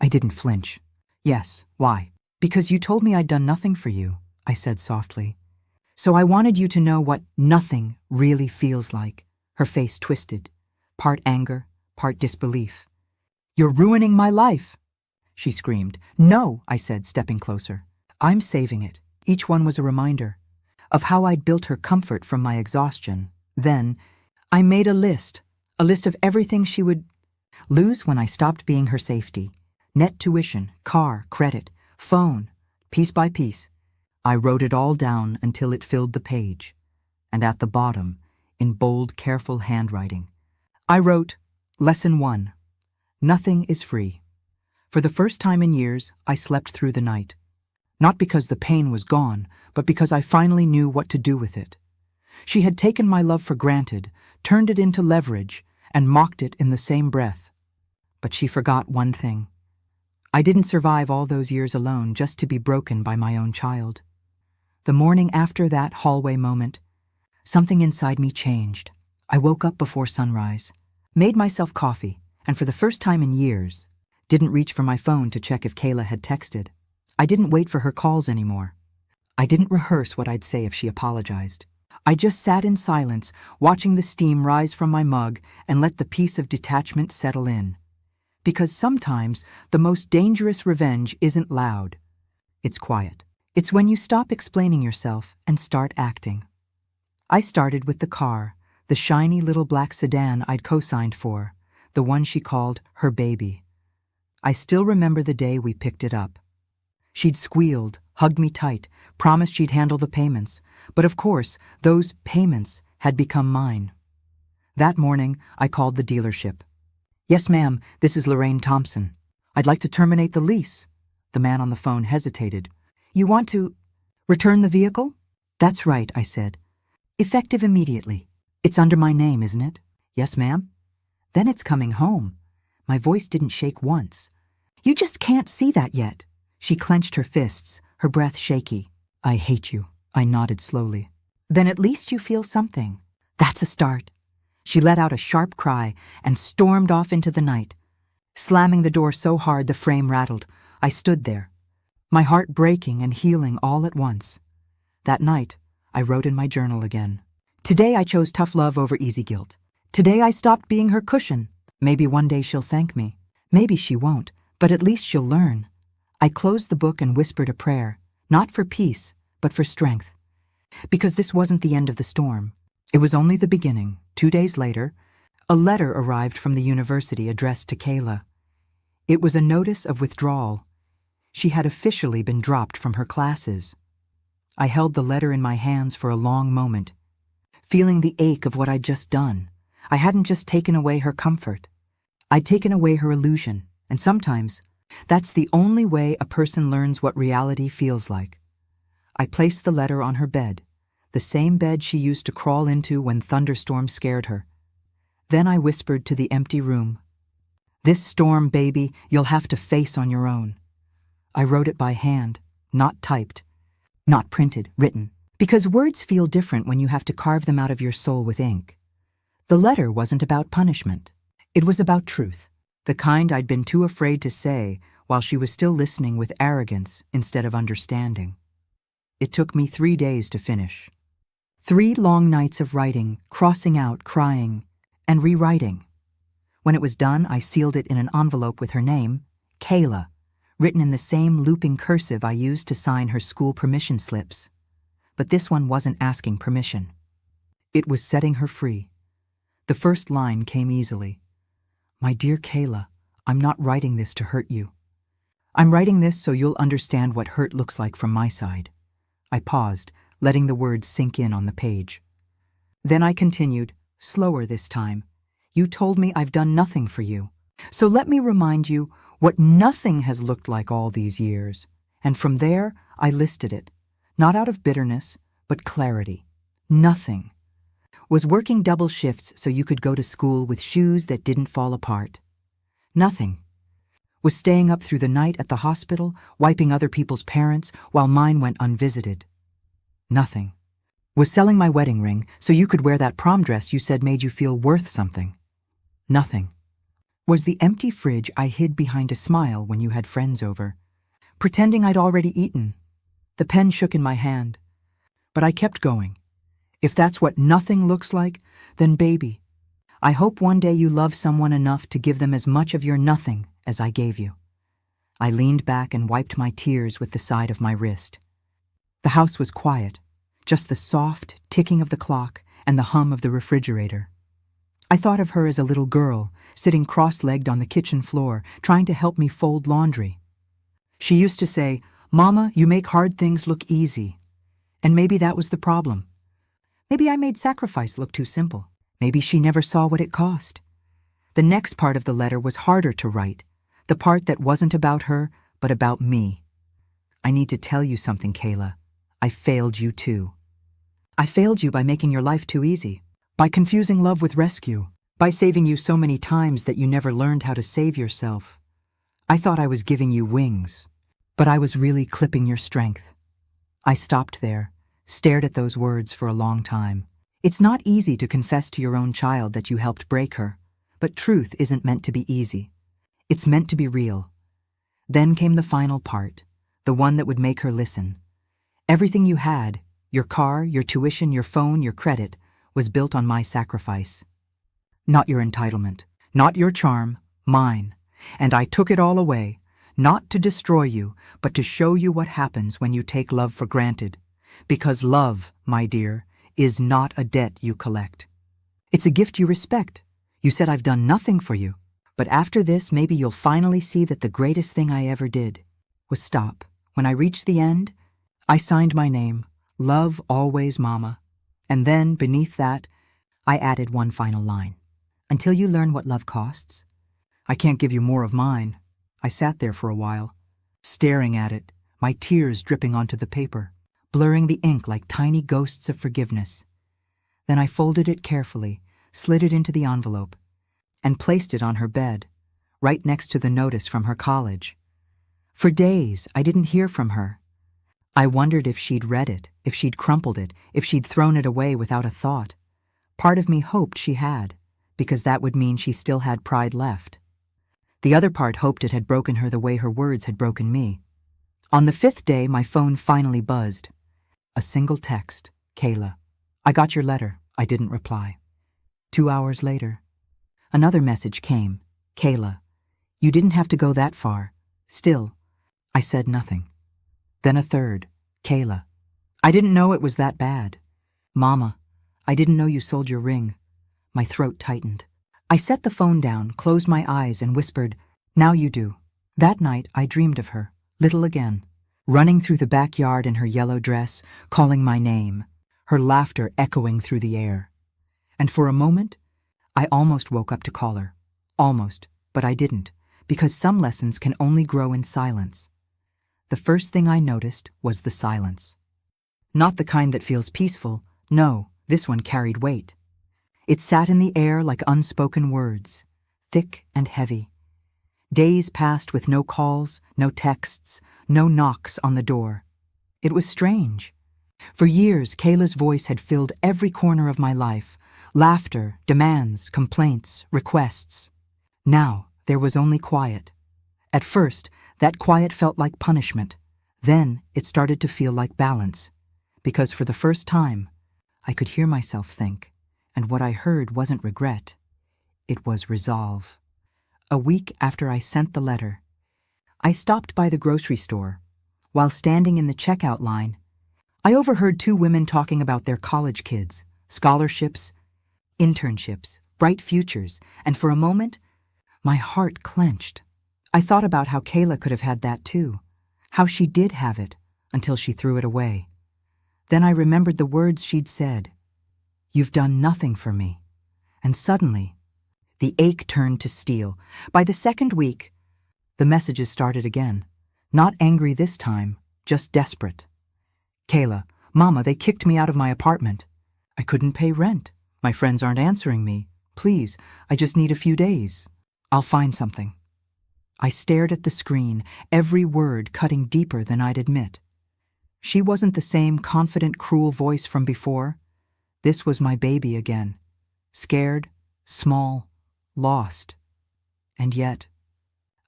I didn't flinch. Yes, why? Because you told me I'd done nothing for you, I said softly. So I wanted you to know what nothing really feels like. Her face twisted, part anger, part disbelief. You're ruining my life, she screamed. No, I said, stepping closer. I'm saving it. Each one was a reminder of how I'd built her comfort from my exhaustion. Then, I made a list of everything she would lose when I stopped being her safety. Net tuition, car, credit, phone, piece by piece. I wrote it all down until it filled the page. And at the bottom, in bold, careful handwriting, I wrote, Lesson 1. Nothing is free. For the first time in years, I slept through the night. Not because the pain was gone, but because I finally knew what to do with it. She had taken my love for granted, turned it into leverage, and mocked it in the same breath. But she forgot one thing. I didn't survive all those years alone just to be broken by my own child. The morning after that hallway moment, something inside me changed. I woke up before sunrise, made myself coffee, and for the first time in years, didn't reach for my phone to check if Kayla had texted. I didn't wait for her calls anymore. I didn't rehearse what I'd say if she apologized. I just sat in silence, watching the steam rise from my mug and let the peace of detachment settle in. Because sometimes the most dangerous revenge isn't loud. It's quiet. It's when you stop explaining yourself and start acting. I started with the car, the shiny little black sedan I'd co-signed for, the one she called her baby. I still remember the day we picked it up. She'd squealed, hugged me tight, promised she'd handle the payments. But of course, those payments had become mine. That morning, I called the dealership. Yes, ma'am, this is Lorraine Thompson. I'd like to terminate the lease. The man on the phone hesitated. You want to return the vehicle? That's right, I said. Effective immediately. It's under my name, isn't it? Yes, ma'am. Then it's coming home. My voice didn't shake once. You just can't see that yet. She clenched her fists, her breath shaky. I hate you. I nodded slowly. Then at least you feel something. That's a start. She let out a sharp cry and stormed off into the night. Slamming the door so hard the frame rattled, I stood there, my heart breaking and healing all at once. That night, I wrote in my journal again. Today I chose tough love over easy guilt. Today I stopped being her cushion. Maybe one day she'll thank me. Maybe she won't, but at least she'll learn. I closed the book and whispered a prayer, not for peace, but for strength. Because this wasn't the end of the storm. It was only the beginning. 2 days later, a letter arrived from the university addressed to Kayla. It was a notice of withdrawal. She had officially been dropped from her classes. I held the letter in my hands for a long moment, feeling the ache of what I'd just done. I hadn't just taken away her comfort. I'd taken away her illusion, and sometimes that's the only way a person learns what reality feels like. I placed the letter on her bed, the same bed she used to crawl into when thunderstorms scared her. Then I whispered to the empty room, "This storm, baby, you'll have to face on your own." I wrote it by hand, not typed, not printed, written. Because words feel different when you have to carve them out of your soul with ink. The letter wasn't about punishment. It was about truth, the kind I'd been too afraid to say while she was still listening with arrogance instead of understanding. It took me 3 days to finish. 3 long nights of writing, crossing out, crying, and rewriting. When it was done, I sealed it in an envelope with her name, Kayla, written in the same looping cursive I used to sign her school permission slips. But this one wasn't asking permission. It was setting her free. The first line came easily. My dear Kayla, I'm not writing this to hurt you. I'm writing this so you'll understand what hurt looks like from my side. I paused, letting the words sink in on the page. Then I continued, slower this time. You told me I've done nothing for you. So let me remind you what nothing has looked like all these years. And from there, I listed it, not out of bitterness, but clarity. Nothing. Was working double shifts so you could go to school with shoes that didn't fall apart. Nothing. Was staying up through the night at the hospital, wiping other people's parents while mine went unvisited. Nothing. Was selling my wedding ring so you could wear that prom dress you said made you feel worth something. Nothing. Was the empty fridge I hid behind a smile when you had friends over, pretending I'd already eaten. The pen shook in my hand. But I kept going. If that's what nothing looks like, then baby, I hope one day you love someone enough to give them as much of your nothing as I gave you. I leaned back and wiped my tears with the side of my wrist. The house was quiet, just the soft ticking of the clock and the hum of the refrigerator. I thought of her as a little girl, sitting cross-legged on the kitchen floor, trying to help me fold laundry. She used to say, Mama, you make hard things look easy. And maybe that was the problem. Maybe I made sacrifice look too simple. Maybe she never saw what it cost. The next part of the letter was harder to write, the part that wasn't about her, but about me. I need to tell you something, Kayla. I failed you too. I failed you by making your life too easy, by confusing love with rescue, by saving you so many times that you never learned how to save yourself. I thought I was giving you wings, but I was really clipping your strength. I stopped there, stared at those words for a long time. It's not easy to confess to your own child that you helped break her, but truth isn't meant to be easy. It's meant to be real. Then came the final part, the one that would make her listen. Everything you had, your car, your tuition, your phone, your credit, was built on my sacrifice. Not your entitlement, not your charm, mine. And I took it all away, not to destroy you, but to show you what happens when you take love for granted. Because love, my dear, is not a debt you collect. It's a gift you respect. You said I've done nothing for you. But after this, maybe you'll finally see that the greatest thing I ever did was stop. When I reached the end, I signed my name, Love Always Mama. And then, beneath that, I added one final line. Until you learn what love costs. I can't give you more of mine. I sat there for a while, staring at it, my tears dripping onto the paper, blurring the ink like tiny ghosts of forgiveness. Then I folded it carefully, slid it into the envelope, and placed it on her bed, right next to the notice from her college. For days, I didn't hear from her. I wondered if she'd read it, if she'd crumpled it, if she'd thrown it away without a thought. Part of me hoped she had, because that would mean she still had pride left. The other part hoped it had broken her the way her words had broken me. On the 5th day, my phone finally buzzed. A single text, Kayla. I got your letter. I didn't reply. 2 hours later, another message came. Kayla, you didn't have to go that far. Still, I said nothing. Then a third, Kayla. I didn't know it was that bad. Mama, I didn't know you sold your ring. My throat tightened. I set the phone down, closed my eyes, and whispered, now you do. That night, I dreamed of her, little again, running through the backyard in her yellow dress, calling my name, her laughter echoing through the air. And for a moment, I almost woke up to call her. Almost, but I didn't, because some lessons can only grow in silence. The first thing I noticed was the silence. Not the kind that feels peaceful. No, this one carried weight. It sat in the air like unspoken words, thick and heavy. Days passed with no calls, no texts, no knocks on the door. It was strange. For years, Kayla's voice had filled every corner of my life. Laughter, demands, complaints, requests. Now, there was only quiet. At first, that quiet felt like punishment. Then, it started to feel like balance. Because for the first time, I could hear myself think, and what I heard wasn't regret. It was resolve. A week after I sent the letter, I stopped by the grocery store. While standing in the checkout line, I overheard two women talking about their college kids, scholarships, internships, bright futures, and for a moment, my heart clenched. I thought about how Kayla could have had that too, how she did have it until she threw it away. Then I remembered the words she'd said, "You've done nothing for me." And suddenly, the ache turned to steel. By the second week, the messages started again. Not angry this time, just desperate. "Kayla, Mama, they kicked me out of my apartment. I couldn't pay rent. My friends aren't answering me. Please, I just need a few days. I'll find something." I stared at the screen, every word cutting deeper than I'd admit. She wasn't the same confident, cruel voice from before. This was my baby again. Scared, small, lost. And yet,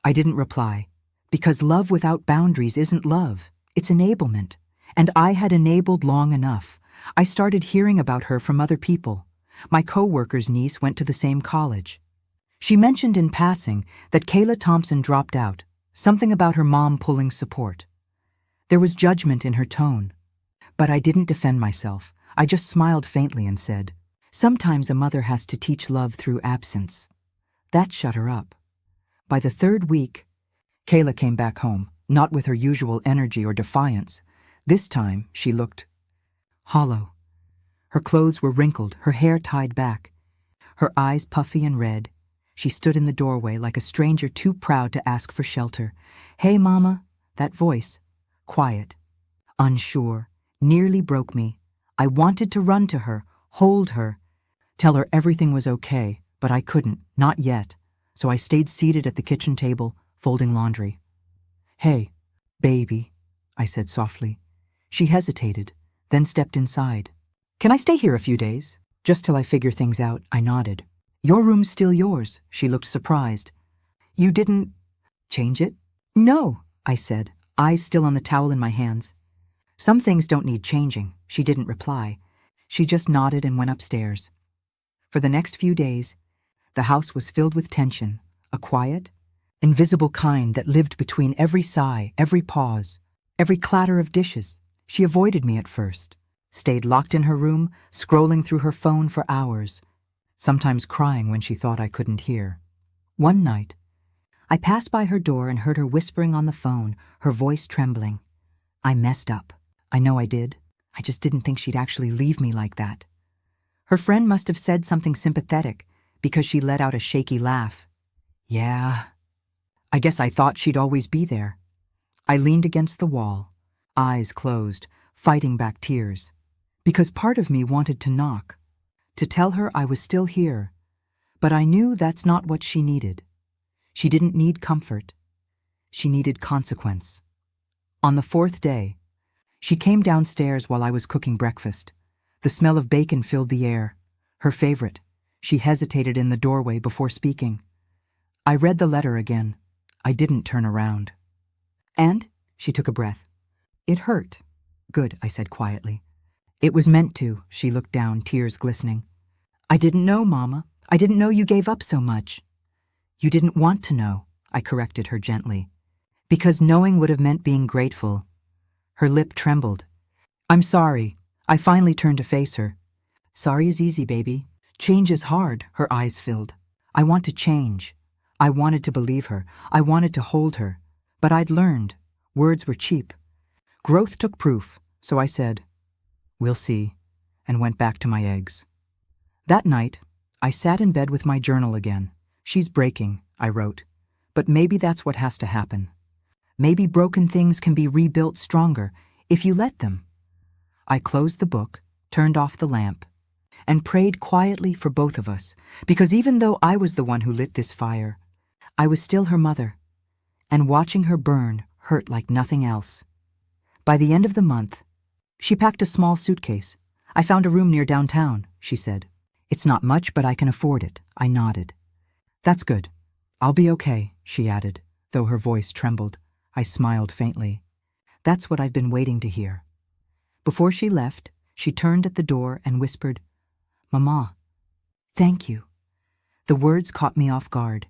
I didn't reply, because love without boundaries isn't love, it's enablement. And I had enabled long enough. I started hearing about her from other people. My co-worker's niece went to the same college. She mentioned in passing that Kayla Thompson dropped out, something about her mom pulling support. There was judgment in her tone. But I didn't defend myself. I just smiled faintly and said, "Sometimes a mother has to teach love through absence." That shut her up. By the third week, Kayla came back home, not with her usual energy or defiance. This time, she looked hollow. Her clothes were wrinkled, her hair tied back. Her eyes puffy and red. She stood in the doorway like a stranger too proud to ask for shelter. "Hey, Mama," that voice, quiet, unsure, nearly broke me. I wanted to run to her, hold her, tell her everything was okay, but I couldn't, not yet. So I stayed seated at the kitchen table, folding laundry. "Hey, baby," I said softly. She hesitated, then stepped inside. "Can I stay here a few days? Just till I figure things out," I nodded. "Your room's still yours," she looked surprised. "You didn't change it?" "No," I said, eyes still on the towel in my hands. "Some things don't need changing," she didn't reply. She just nodded and went upstairs. For the next few days, the house was filled with tension, a quiet, invisible kind that lived between every sigh, every pause, every clatter of dishes. She avoided me at first, stayed locked in her room, scrolling through her phone for hours, sometimes crying when she thought I couldn't hear. One night, I passed by her door and heard her whispering on the phone, her voice trembling. "I messed up. I know I did. I just didn't think she'd actually leave me like that." Her friend must have said something sympathetic because she let out a shaky laugh. "Yeah. I guess I thought she'd always be there." I leaned against the wall, eyes closed, fighting back tears, because part of me wanted to knock, to tell her I was still here, but I knew that's not what she needed. She didn't need comfort. She needed consequence. On the fourth day, she came downstairs while I was cooking breakfast. The smell of bacon filled the air, her favorite. She hesitated in the doorway before speaking. I read the letter again. I didn't turn around. "And?" She took a breath. "It hurt." "Good," I said quietly. "It was meant to." She looked down, tears glistening. "I didn't know, Mama. I didn't know you gave up so much." "You didn't want to know," I corrected her gently. "Because knowing would have meant being grateful." Her lip trembled. "I'm sorry." I finally turned to face her. "Sorry is easy, baby. Change is hard." Her eyes filled. "I want to change." I wanted to believe her. I wanted to hold her. But I'd learned. Words were cheap. Growth took proof, so I said, "We'll see," and went back to my eggs. That night, I sat in bed with my journal again. "She's breaking," I wrote. "But maybe that's what has to happen. Maybe broken things can be rebuilt stronger if you let them." I closed the book, turned off the lamp, and prayed quietly for both of us, because even though I was the one who lit this fire, I was still her mother, and watching her burn hurt like nothing else. By the end of the month, She packed a small suitcase. I found a room near downtown, she said. It's not much, but I can afford it. I nodded. That's good. I'll be okay, she added, though her voice trembled. I smiled faintly. That's what I've been waiting to hear. Before she left, she turned at the door and whispered, Mama, thank you. The words caught me off guard.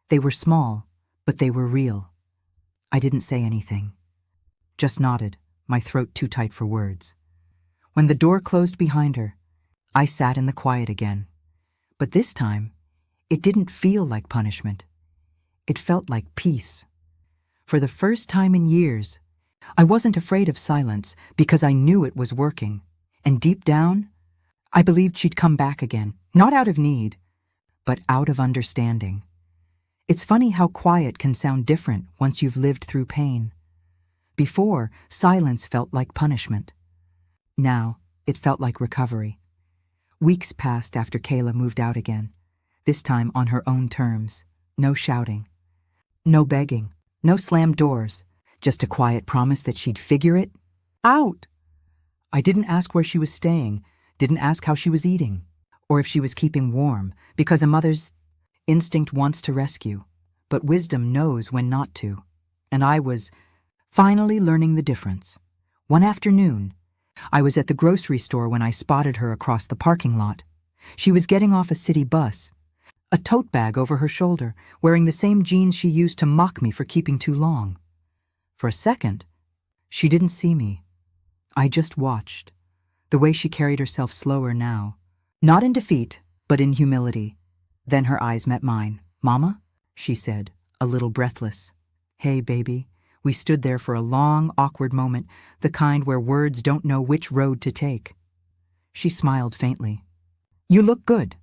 They were small, but they were real. I didn't say anything. Just nodded, my throat too tight for words. When the door closed behind her, I sat in the quiet again. But this time, it didn't feel like punishment. It felt like peace. For the first time in years, I wasn't afraid of silence because I knew it was working. And deep down, I believed she'd come back again, not out of need, but out of understanding. It's funny how quiet can sound different once you've lived through pain. Before, silence felt like punishment. Now, it felt like recovery. Weeks passed after Kayla moved out again, this time on her own terms. No shouting. No begging. No slammed doors. Just a quiet promise that she'd figure it out. I didn't ask where she was staying, didn't ask how she was eating, or if she was keeping warm, because a mother's instinct wants to rescue, but wisdom knows when not to. And I was finally learning the difference. One afternoon, I was at the grocery store when I spotted her across the parking lot. She was getting off a city bus, a tote bag over her shoulder, wearing the same jeans she used to mock me for keeping too long. For a second, she didn't see me. I just watched, the way she carried herself slower now, not in defeat, but in humility. Then her eyes met mine. Mama, she said, a little breathless. Hey, baby. We stood there for a long, awkward moment, the kind where words don't know which road to take. She smiled faintly. You look good.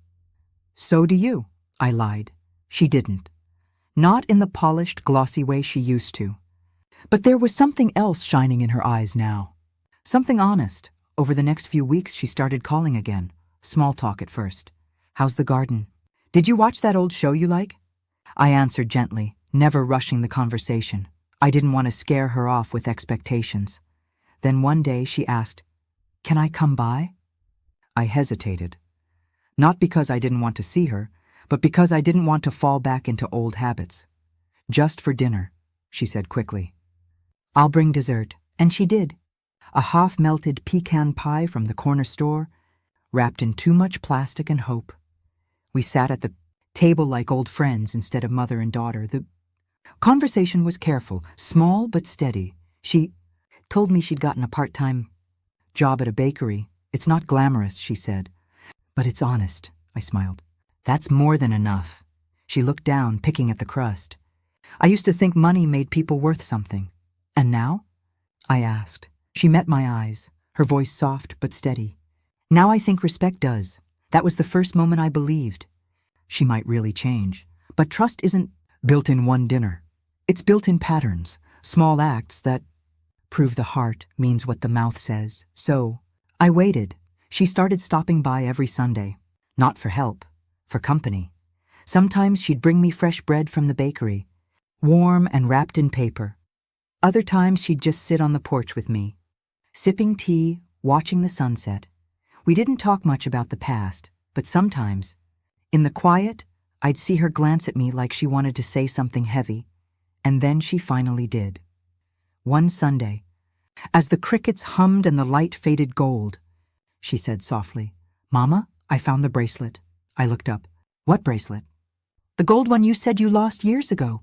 So do you, I lied. She didn't. Not in the polished, glossy way she used to. But there was something else shining in her eyes now. Something honest. Over the next few weeks, she started calling again. Small talk at first. How's the garden? Did you watch that old show you like? I answered gently, never rushing the conversation. I didn't want to scare her off with expectations. Then one day she asked, Can I come by? I hesitated. Not because I didn't want to see her, but because I didn't want to fall back into old habits. Just for dinner, she said quickly. I'll bring dessert. And she did. A half-melted pecan pie from the corner store, wrapped in too much plastic and hope. We sat at the table like old friends instead of mother and daughter. The conversation was careful, small but steady. She told me she'd gotten a part-time job at a bakery. It's not glamorous, she said. But it's honest, I smiled. That's more than enough. She looked down, picking at the crust. I used to think money made people worth something. And now? I asked. She met my eyes, her voice soft but steady. Now I think respect does. That was the first moment I believed. She might really change. But trust isn't built in one dinner. It's built in patterns, small acts that prove the heart means what the mouth says. So, I waited. She started stopping by every Sunday. Not for help, for company. Sometimes she'd bring me fresh bread from the bakery, warm and wrapped in paper. Other times she'd just sit on the porch with me, sipping tea, watching the sunset. We didn't talk much about the past, but sometimes, in the quiet, I'd see her glance at me like she wanted to say something heavy, and then she finally did. One Sunday, as the crickets hummed and the light faded gold, she said softly, Mama, I found the bracelet. I looked up. What bracelet? The gold one you said you lost years ago.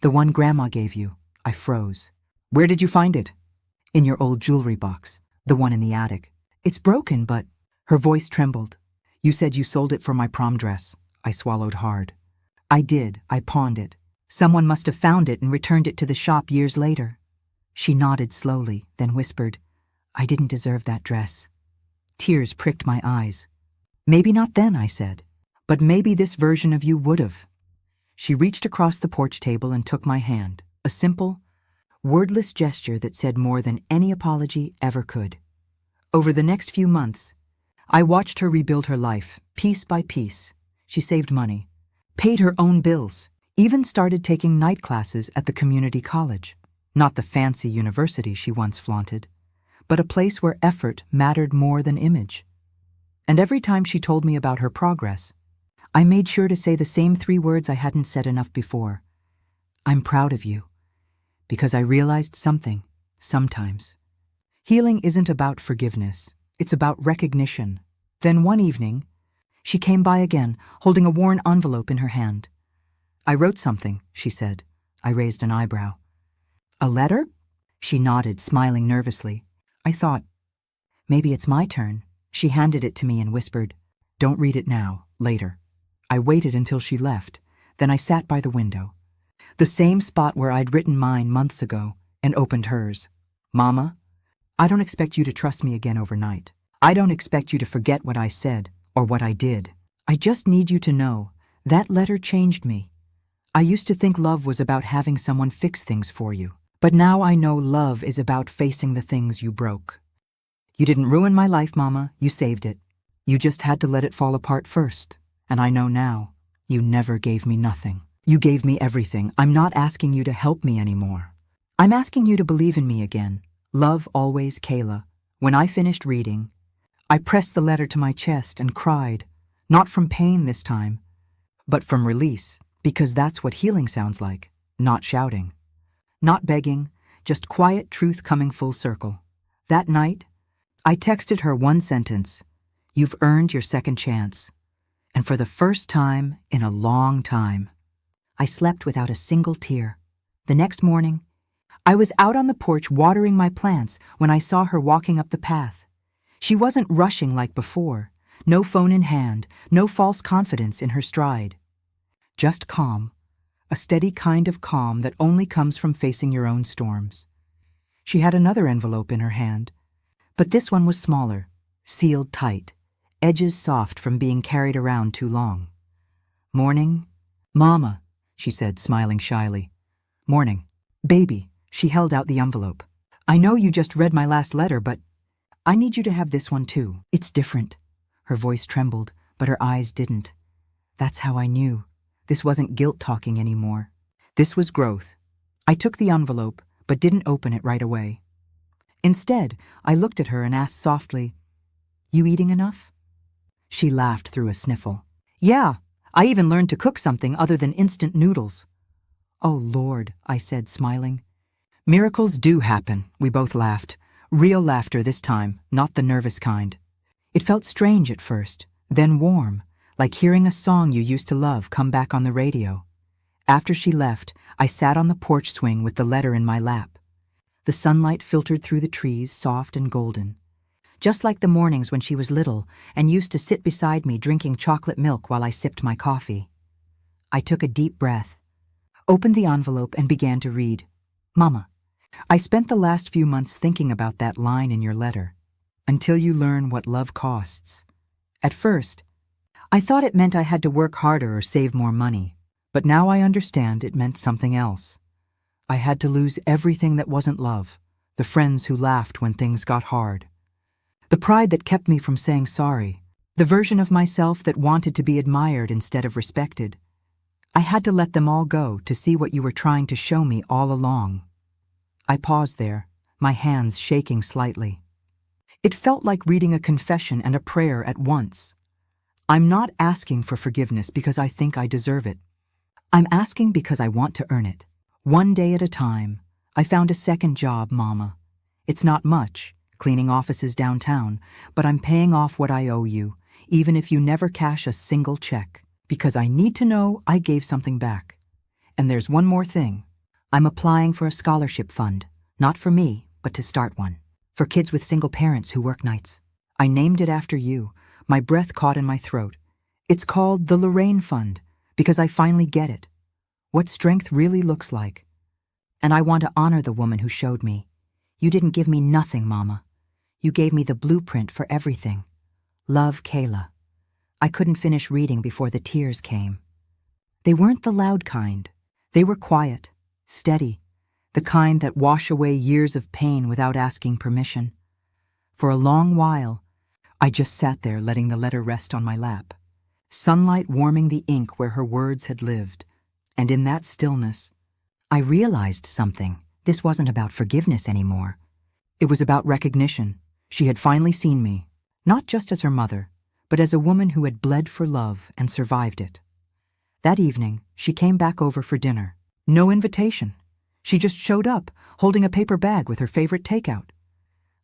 The one Grandma gave you. I froze. Where did you find it? In your old jewelry box, the one in the attic. It's broken, but... Her voice trembled. You said you sold it for my prom dress. I swallowed hard. I did. I pawned it. Someone must have found it and returned it to the shop years later. She nodded slowly, then whispered, I didn't deserve that dress. Tears pricked my eyes. Maybe not then, I said, but maybe this version of you would have. She reached across the porch table and took my hand, a simple, wordless gesture that said more than any apology ever could. Over the next few months, I watched her rebuild her life, piece by piece. She saved money, paid her own bills, even started taking night classes at the community college. Not the fancy university she once flaunted, but a place where effort mattered more than image. And every time she told me about her progress, I made sure to say the same 3 words I hadn't said enough before. I'm proud of you. Because I realized something, sometimes. Healing isn't about forgiveness, it's about recognition. Then one evening, she came by again, holding a worn envelope in her hand. I wrote something, she said. I raised an eyebrow. A letter? She nodded, smiling nervously. I thought, maybe it's my turn. She handed it to me and whispered, don't read it now, later. I waited until she left, then I sat by the window. The same spot where I'd written mine months ago, and opened hers. Mama, I don't expect you to trust me again overnight. I don't expect you to forget what I said, or what I did. I just need you to know, that letter changed me. I used to think love was about having someone fix things for you. But now I know love is about facing the things you broke. You didn't ruin my life, Mama, you saved it. You just had to let it fall apart first. And I know now, you never gave me nothing. You gave me everything. I'm not asking you to help me anymore. I'm asking you to believe in me again. Love always, Kayla. When I finished reading, I pressed the letter to my chest and cried, not from pain this time, but from release, because that's what healing sounds like, not shouting. Not begging, just quiet truth coming full circle. That night, I texted her one sentence, you've earned your second chance. And for the first time in a long time, I slept without a single tear. The next morning, I was out on the porch watering my plants when I saw her walking up the path. She wasn't rushing like before, no phone in hand, no false confidence in her stride. Just calm. A steady kind of calm that only comes from facing your own storms. She had another envelope in her hand, but this one was smaller, sealed tight, edges soft from being carried around too long. Morning? Mama, she said, smiling shyly. Morning. Baby, she held out the envelope. I know you just read my last letter, but I need you to have this one too. It's different. Her voice trembled, but her eyes didn't. That's how I knew. This wasn't guilt talking anymore. This was growth. I took the envelope, but didn't open it right away. Instead, I looked at her and asked softly, you eating enough? She laughed through a sniffle. Yeah, I even learned to cook something other than instant noodles. Oh, Lord, I said, smiling. Miracles do happen, we both laughed. Real laughter this time, not the nervous kind. It felt strange at first, then warm. Like hearing a song you used to love come back on the radio. After she left, I sat on the porch swing with the letter in my lap. The sunlight filtered through the trees, soft and golden. Just like the mornings when she was little and used to sit beside me drinking chocolate milk while I sipped my coffee. I took a deep breath, opened the envelope and began to read. Mama, I spent the last few months thinking about that line in your letter. Until you learn what love costs. At first, I thought it meant I had to work harder or save more money, but now I understand it meant something else. I had to lose everything that wasn't love, the friends who laughed when things got hard, the pride that kept me from saying sorry, the version of myself that wanted to be admired instead of respected. I had to let them all go to see what you were trying to show me all along. I paused there, my hands shaking slightly. It felt like reading a confession and a prayer at once. I'm not asking for forgiveness because I think I deserve it. I'm asking because I want to earn it. One day at a time, I found a second job, Mama. It's not much, cleaning offices downtown, but I'm paying off what I owe you, even if you never cash a single check, because I need to know I gave something back. And there's one more thing. I'm applying for a scholarship fund, not for me, but to start one, for kids with single parents who work nights. I named it after you. My breath caught in my throat. It's called the Lorraine Fund, because I finally get it. What strength really looks like. And I want to honor the woman who showed me. You didn't give me nothing, Mama. You gave me the blueprint for everything. Love, Kayla. I couldn't finish reading before the tears came. They weren't the loud kind. They were quiet, steady, the kind that wash away years of pain without asking permission. For a long while, I just sat there letting the letter rest on my lap, sunlight warming the ink where her words had lived. And in that stillness, I realized something. This wasn't about forgiveness anymore. It was about recognition. She had finally seen me, not just as her mother, but as a woman who had bled for love and survived it. That evening, she came back over for dinner. No invitation. She just showed up, holding a paper bag with her favorite takeout.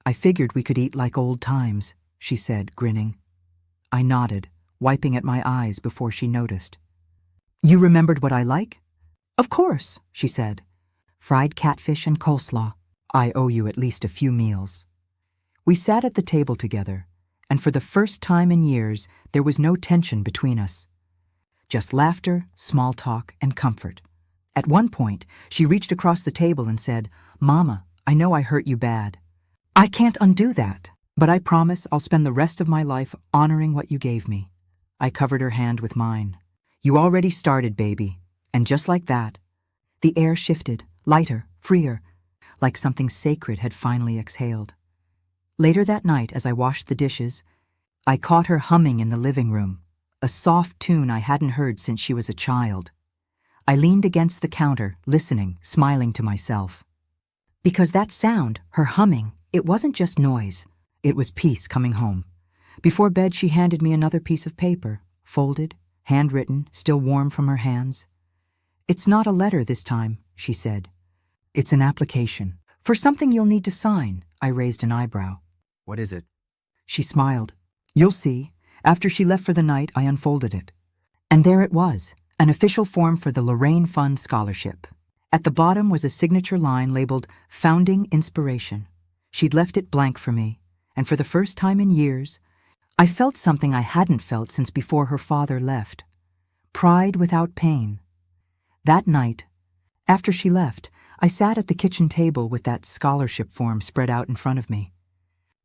"I figured we could eat like old times," she said, grinning. I nodded, wiping at my eyes before she noticed. "You remembered what I like?" "Of course," she said. "Fried catfish and coleslaw. I owe you at least a few meals." We sat at the table together, and for the first time in years, there was no tension between us. Just laughter, small talk, and comfort. At one point, she reached across the table and said, "Mama, I know I hurt you bad. I can't undo that, but I promise I'll spend the rest of my life honoring what you gave me." I covered her hand with mine. "You already started, baby." And just like that, the air shifted, lighter, freer, like something sacred had finally exhaled. Later that night, as I washed the dishes, I caught her humming in the living room, a soft tune I hadn't heard since she was a child. I leaned against the counter, listening, smiling to myself. Because that sound, her humming, it wasn't just noise. It was peace coming home. Before bed, she handed me another piece of paper, folded, handwritten, still warm from her hands. "It's not a letter this time," she said. "It's an application. For something you'll need to sign." I raised an eyebrow. "What is it?" She smiled. "You'll see." After she left for the night, I unfolded it. And there it was, an official form for the Lorraine Fund Scholarship. At the bottom was a signature line labeled "Founding Inspiration." She'd left it blank for me, and for the first time in years, I felt something I hadn't felt since before her father left. Pride without pain. That night, after she left, I sat at the kitchen table with that scholarship form spread out in front of me.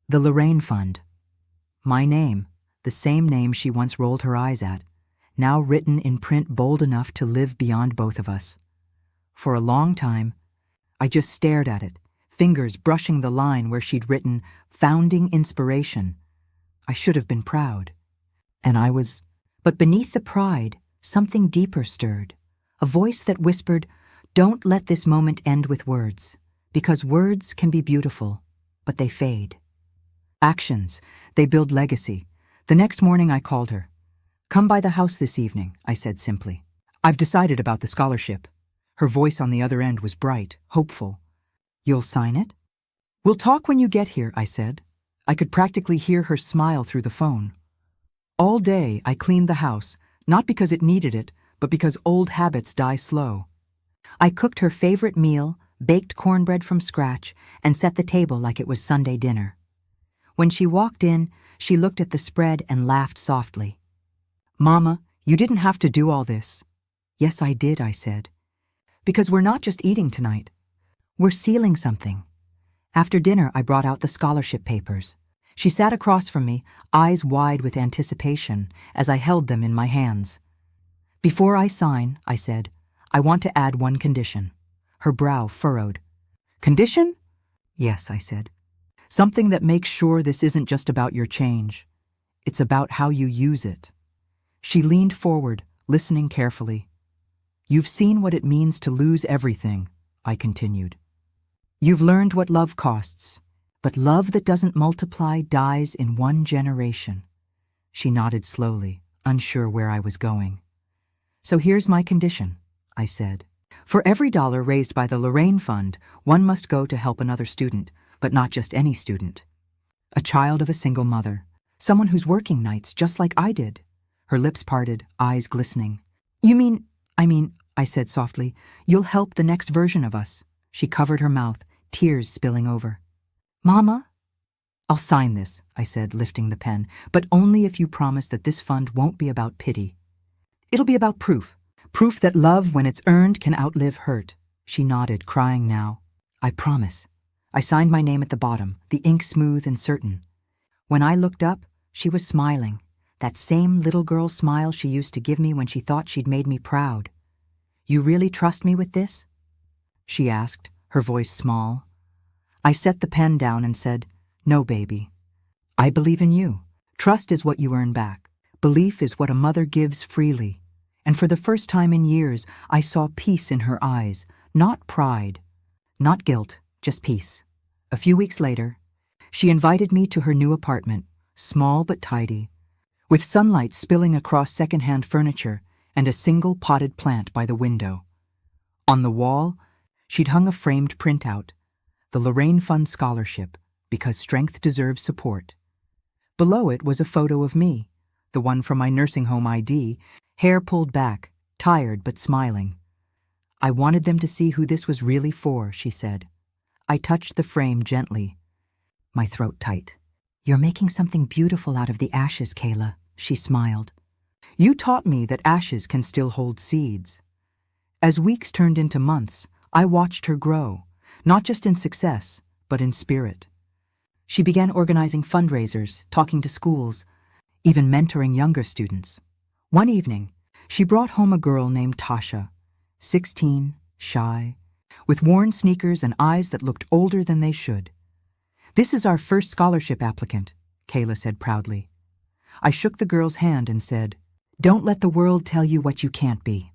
The Lorraine Fund. My name, the same name she once rolled her eyes at, now written in print bold enough to live beyond both of us. For a long time, I just stared at it, fingers brushing the line where she'd written, "Founding Inspiration." I should have been proud. And I was. But beneath the pride, something deeper stirred. A voice that whispered, "Don't let this moment end with words, because words can be beautiful, but they fade. Actions, they build legacy." The next morning I called her. "Come by the house this evening," I said simply. "I've decided about the scholarship." Her voice on the other end was bright, hopeful. "You'll sign it?" "We'll talk when you get here," I said. I could practically hear her smile through the phone. All day I cleaned the house, not because it needed it, but because old habits die slow. I cooked her favorite meal, baked cornbread from scratch, and set the table like it was Sunday dinner. When she walked in, she looked at the spread and laughed softly. "Mama, you didn't have to do all this." "Yes, I did," I said. "Because we're not just eating tonight. We're sealing something." After dinner, I brought out the scholarship papers. She sat across from me, eyes wide with anticipation, as I held them in my hands. "Before I sign," I said, "I want to add one condition." Her brow furrowed. "Condition?" "Yes," I said. "Something that makes sure this isn't just about your change. It's about how you use it." She leaned forward, listening carefully. "You've seen what it means to lose everything," I continued. "You've learned what love costs, but love that doesn't multiply dies in one generation." She nodded slowly, unsure where I was going. "So here's my condition," I said. "For every dollar raised by the Lorraine Fund, one must go to help another student, but not just any student. A child of a single mother, someone who's working nights just like I did." Her lips parted, eyes glistening. I mean, I said softly, "you'll help the next version of us." She covered her mouth, tears spilling over. "Mama?" "I'll sign this," I said, lifting the pen, "but only if you promise that this fund won't be about pity. It'll be about proof. Proof that love, when it's earned, can outlive hurt." She nodded, crying now. "I promise." I signed my name at the bottom, the ink smooth and certain. When I looked up, she was smiling, that same little girl smile she used to give me when she thought she'd made me proud. "You really trust me with this?" she asked, her voice small. I set the pen down and said, "No, baby. I believe in you. Trust is what you earn back. Belief is what a mother gives freely." And for the first time in years, I saw peace in her eyes, not pride, not guilt, just peace. A few weeks later, she invited me to her new apartment, small but tidy, with sunlight spilling across secondhand furniture and a single potted plant by the window. On the wall, she'd hung a framed printout, the Lorraine Fund Scholarship, because strength deserves support. Below it was a photo of me, the one from my nursing home ID, hair pulled back, tired but smiling. I wanted them to see who this was really for, she said. I touched the frame gently, my throat tight. You're making something beautiful out of the ashes, Kayla, she smiled. You taught me that ashes can still hold seeds. As weeks turned into months, I watched her grow, not just in success, but in spirit. She began organizing fundraisers, talking to schools, even mentoring younger students. One evening, she brought home a girl named Tasha, 16, shy, with worn sneakers and eyes that looked older than they should. This is our first scholarship applicant, Kayla said proudly. I shook the girl's hand and said, don't let the world tell you what you can't be.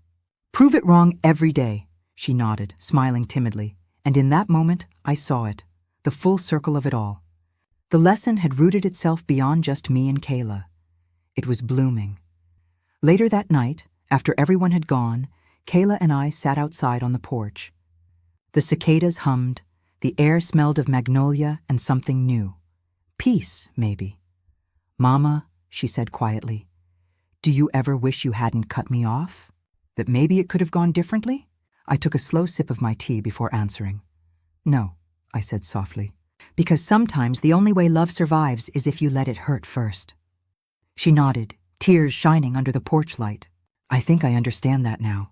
Prove it wrong every day, she nodded, smiling timidly, and in that moment I saw it, the full circle of it all. The lesson had rooted itself beyond just me and Kayla. It was blooming. Later that night, after everyone had gone, Kayla and I sat outside on the porch. The cicadas hummed, the air smelled of magnolia and something new. Peace, maybe. Mama, she said quietly, do you ever wish you hadn't cut me off? That maybe it could have gone differently? I took a slow sip of my tea before answering. No, I said softly, because sometimes the only way love survives is if you let it hurt first. She nodded, tears shining under the porch light. I think I understand that now.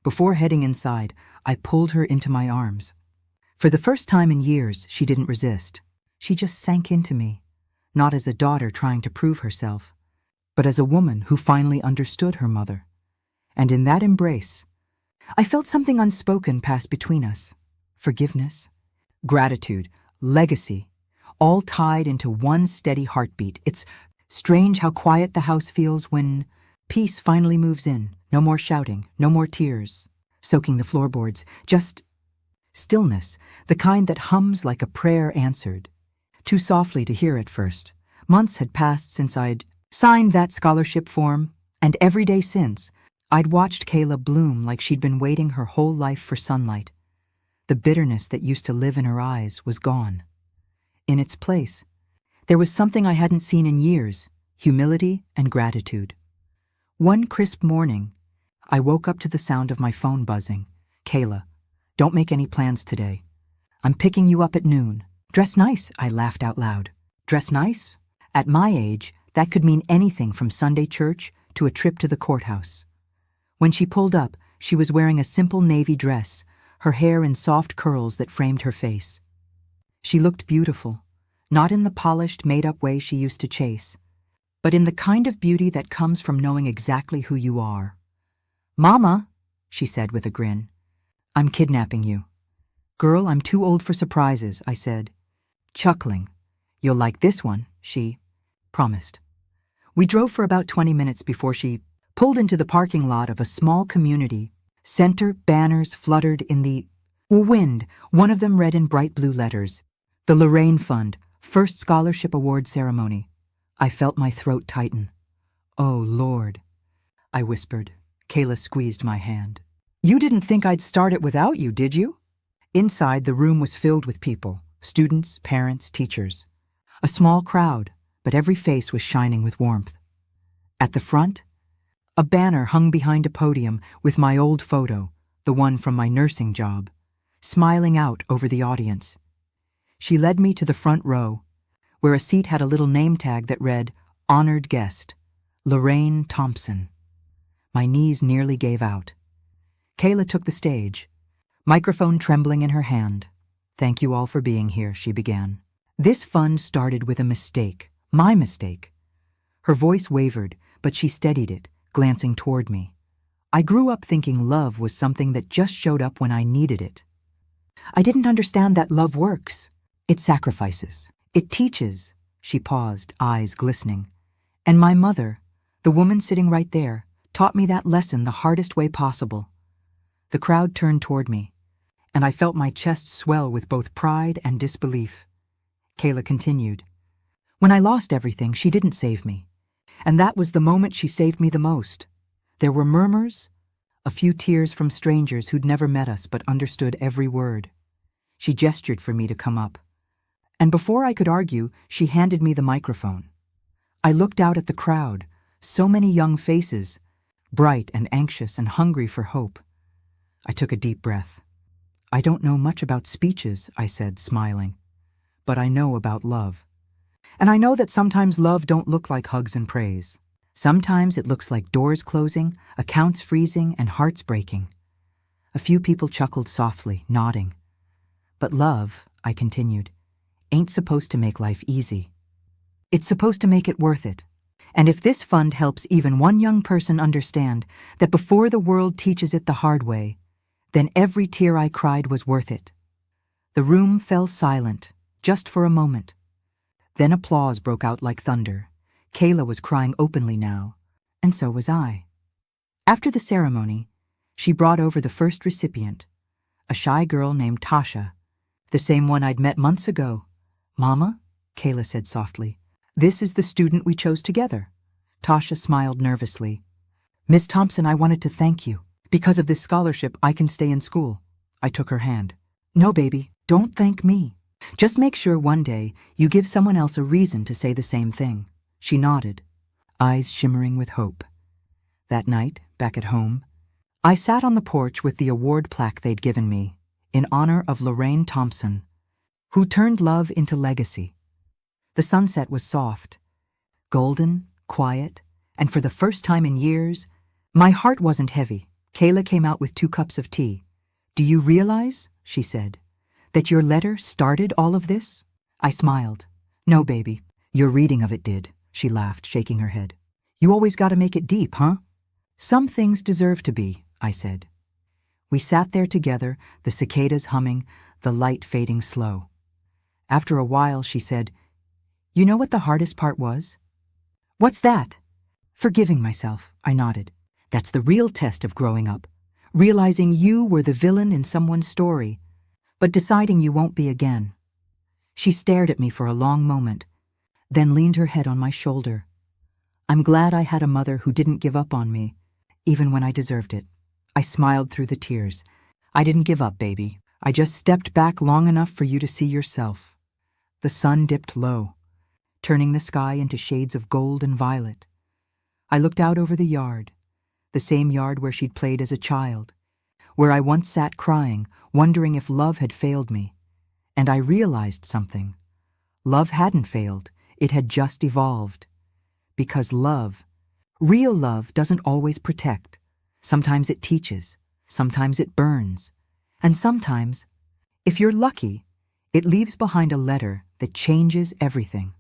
Before heading inside, I pulled her into my arms. For the first time in years, she didn't resist. She just sank into me, not as a daughter trying to prove herself, but as a woman who finally understood her mother. And in that embrace, I felt something unspoken pass between us. Forgiveness, gratitude, legacy, all tied into one steady heartbeat. It's strange how quiet the house feels when peace finally moves in. No more shouting, no more tears, soaking the floorboards, just stillness, the kind that hums like a prayer answered. Too softly to hear at first. Months had passed since I'd signed that scholarship form, and every day since, I'd watched Kayla bloom like she'd been waiting her whole life for sunlight. The bitterness that used to live in her eyes was gone. In its place, there was something I hadn't seen in years, humility and gratitude. One crisp morning, I woke up to the sound of my phone buzzing. Kayla, don't make any plans today. I'm picking you up at noon. Dress nice, I laughed out loud. Dress nice? At my age, that could mean anything from Sunday church to a trip to the courthouse. When she pulled up, she was wearing a simple navy dress, her hair in soft curls that framed her face. She looked beautiful, not in the polished, made-up way she used to chase, but in the kind of beauty that comes from knowing exactly who you are. Mama, she said with a grin, I'm kidnapping you. Girl, I'm too old for surprises, I said, chuckling. You'll like this one, she promised. We drove for about 20 minutes before she pulled into the parking lot of a small community center. Banners fluttered in the wind. One of them read in bright blue letters, the Lorraine Fund, First Scholarship Award Ceremony. I felt my throat tighten. Oh, Lord, I whispered. Kayla squeezed my hand. You didn't think I'd start it without you, did you? Inside, the room was filled with people, students, parents, teachers. A small crowd, but every face was shining with warmth. At the front, a banner hung behind a podium with my old photo, the one from my nursing job, smiling out over the audience. She led me to the front row, where a seat had a little name tag that read, Honored Guest, Lorraine Thompson. My knees nearly gave out. Kayla took the stage, microphone trembling in her hand. Thank you all for being here, she began. This fund started with a mistake, my mistake. Her voice wavered, but she steadied it, glancing toward me. I grew up thinking love was something that just showed up when I needed it. I didn't understand that love works. It sacrifices. It teaches. She paused, eyes glistening. And my mother, the woman sitting right there, taught me that lesson the hardest way possible. The crowd turned toward me, and I felt my chest swell with both pride and disbelief. Kayla continued. When I lost everything, she didn't save me. And that was the moment she saved me the most. There were murmurs, a few tears from strangers who'd never met us but understood every word. She gestured for me to come up. And before I could argue, she handed me the microphone. I looked out at the crowd, so many young faces, bright and anxious and hungry for hope. I took a deep breath. I don't know much about speeches, I said, smiling, but I know about love. And I know that sometimes love don't look like hugs and praise. Sometimes it looks like doors closing, accounts freezing, and hearts breaking. A few people chuckled softly, nodding. But love, I continued, ain't supposed to make life easy. It's supposed to make it worth it. And if this fund helps even one young person understand that before the world teaches it the hard way, then every tear I cried was worth it. The room fell silent, just for a moment. Then applause broke out like thunder. Kayla was crying openly now, and so was I. After the ceremony, she brought over the first recipient, a shy girl named Tasha, the same one I'd met months ago. Mama, Kayla said softly, this is the student we chose together. Tasha smiled nervously. Miss Thompson, I wanted to thank you. Because of this scholarship, I can stay in school. I took her hand. No, baby, don't thank me. Just make sure one day you give someone else a reason to say the same thing. She nodded, eyes shimmering with hope. That night, back at home, I sat on the porch with the award plaque they'd given me in honor of Lorraine Thompson, who turned love into legacy. The sunset was soft, golden, quiet, and for the first time in years, my heart wasn't heavy. Kayla came out with 2 cups of tea. Do you realize, she said, that your letter started all of this? I smiled. No, baby, your reading of it did, she laughed, shaking her head. You always gotta make it deep, huh? Some things deserve to be, I said. We sat there together, the cicadas humming, the light fading slow. After a while, she said, You know what the hardest part was? What's that? Forgiving myself, I nodded. That's the real test of growing up. Realizing you were the villain in someone's story, but deciding you won't be again. She stared at me for a long moment, then leaned her head on my shoulder. I'm glad I had a mother who didn't give up on me, even when I deserved it. I smiled through the tears. I didn't give up, baby. I just stepped back long enough for you to see yourself. The sun dipped low, turning the sky into shades of gold and violet. I looked out over the yard, the same yard where she'd played as a child, where I once sat crying, wondering if love had failed me. And I realized something. Love hadn't failed. It had just evolved. Because love, real love, doesn't always protect. Sometimes it teaches, sometimes it burns, and sometimes, if you're lucky, it leaves behind a letter that changes everything.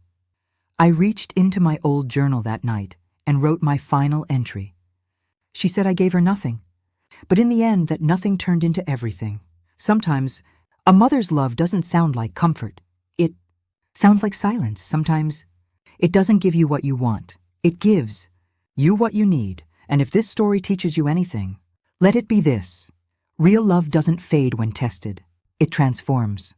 I reached into my old journal that night and wrote my final entry. She said I gave her nothing, but in the end that nothing turned into everything. Sometimes a mother's love doesn't sound like comfort. It sounds like silence. Sometimes it doesn't give you what you want. It gives you what you need. And if this story teaches you anything, let it be this. Real love doesn't fade when tested. It transforms.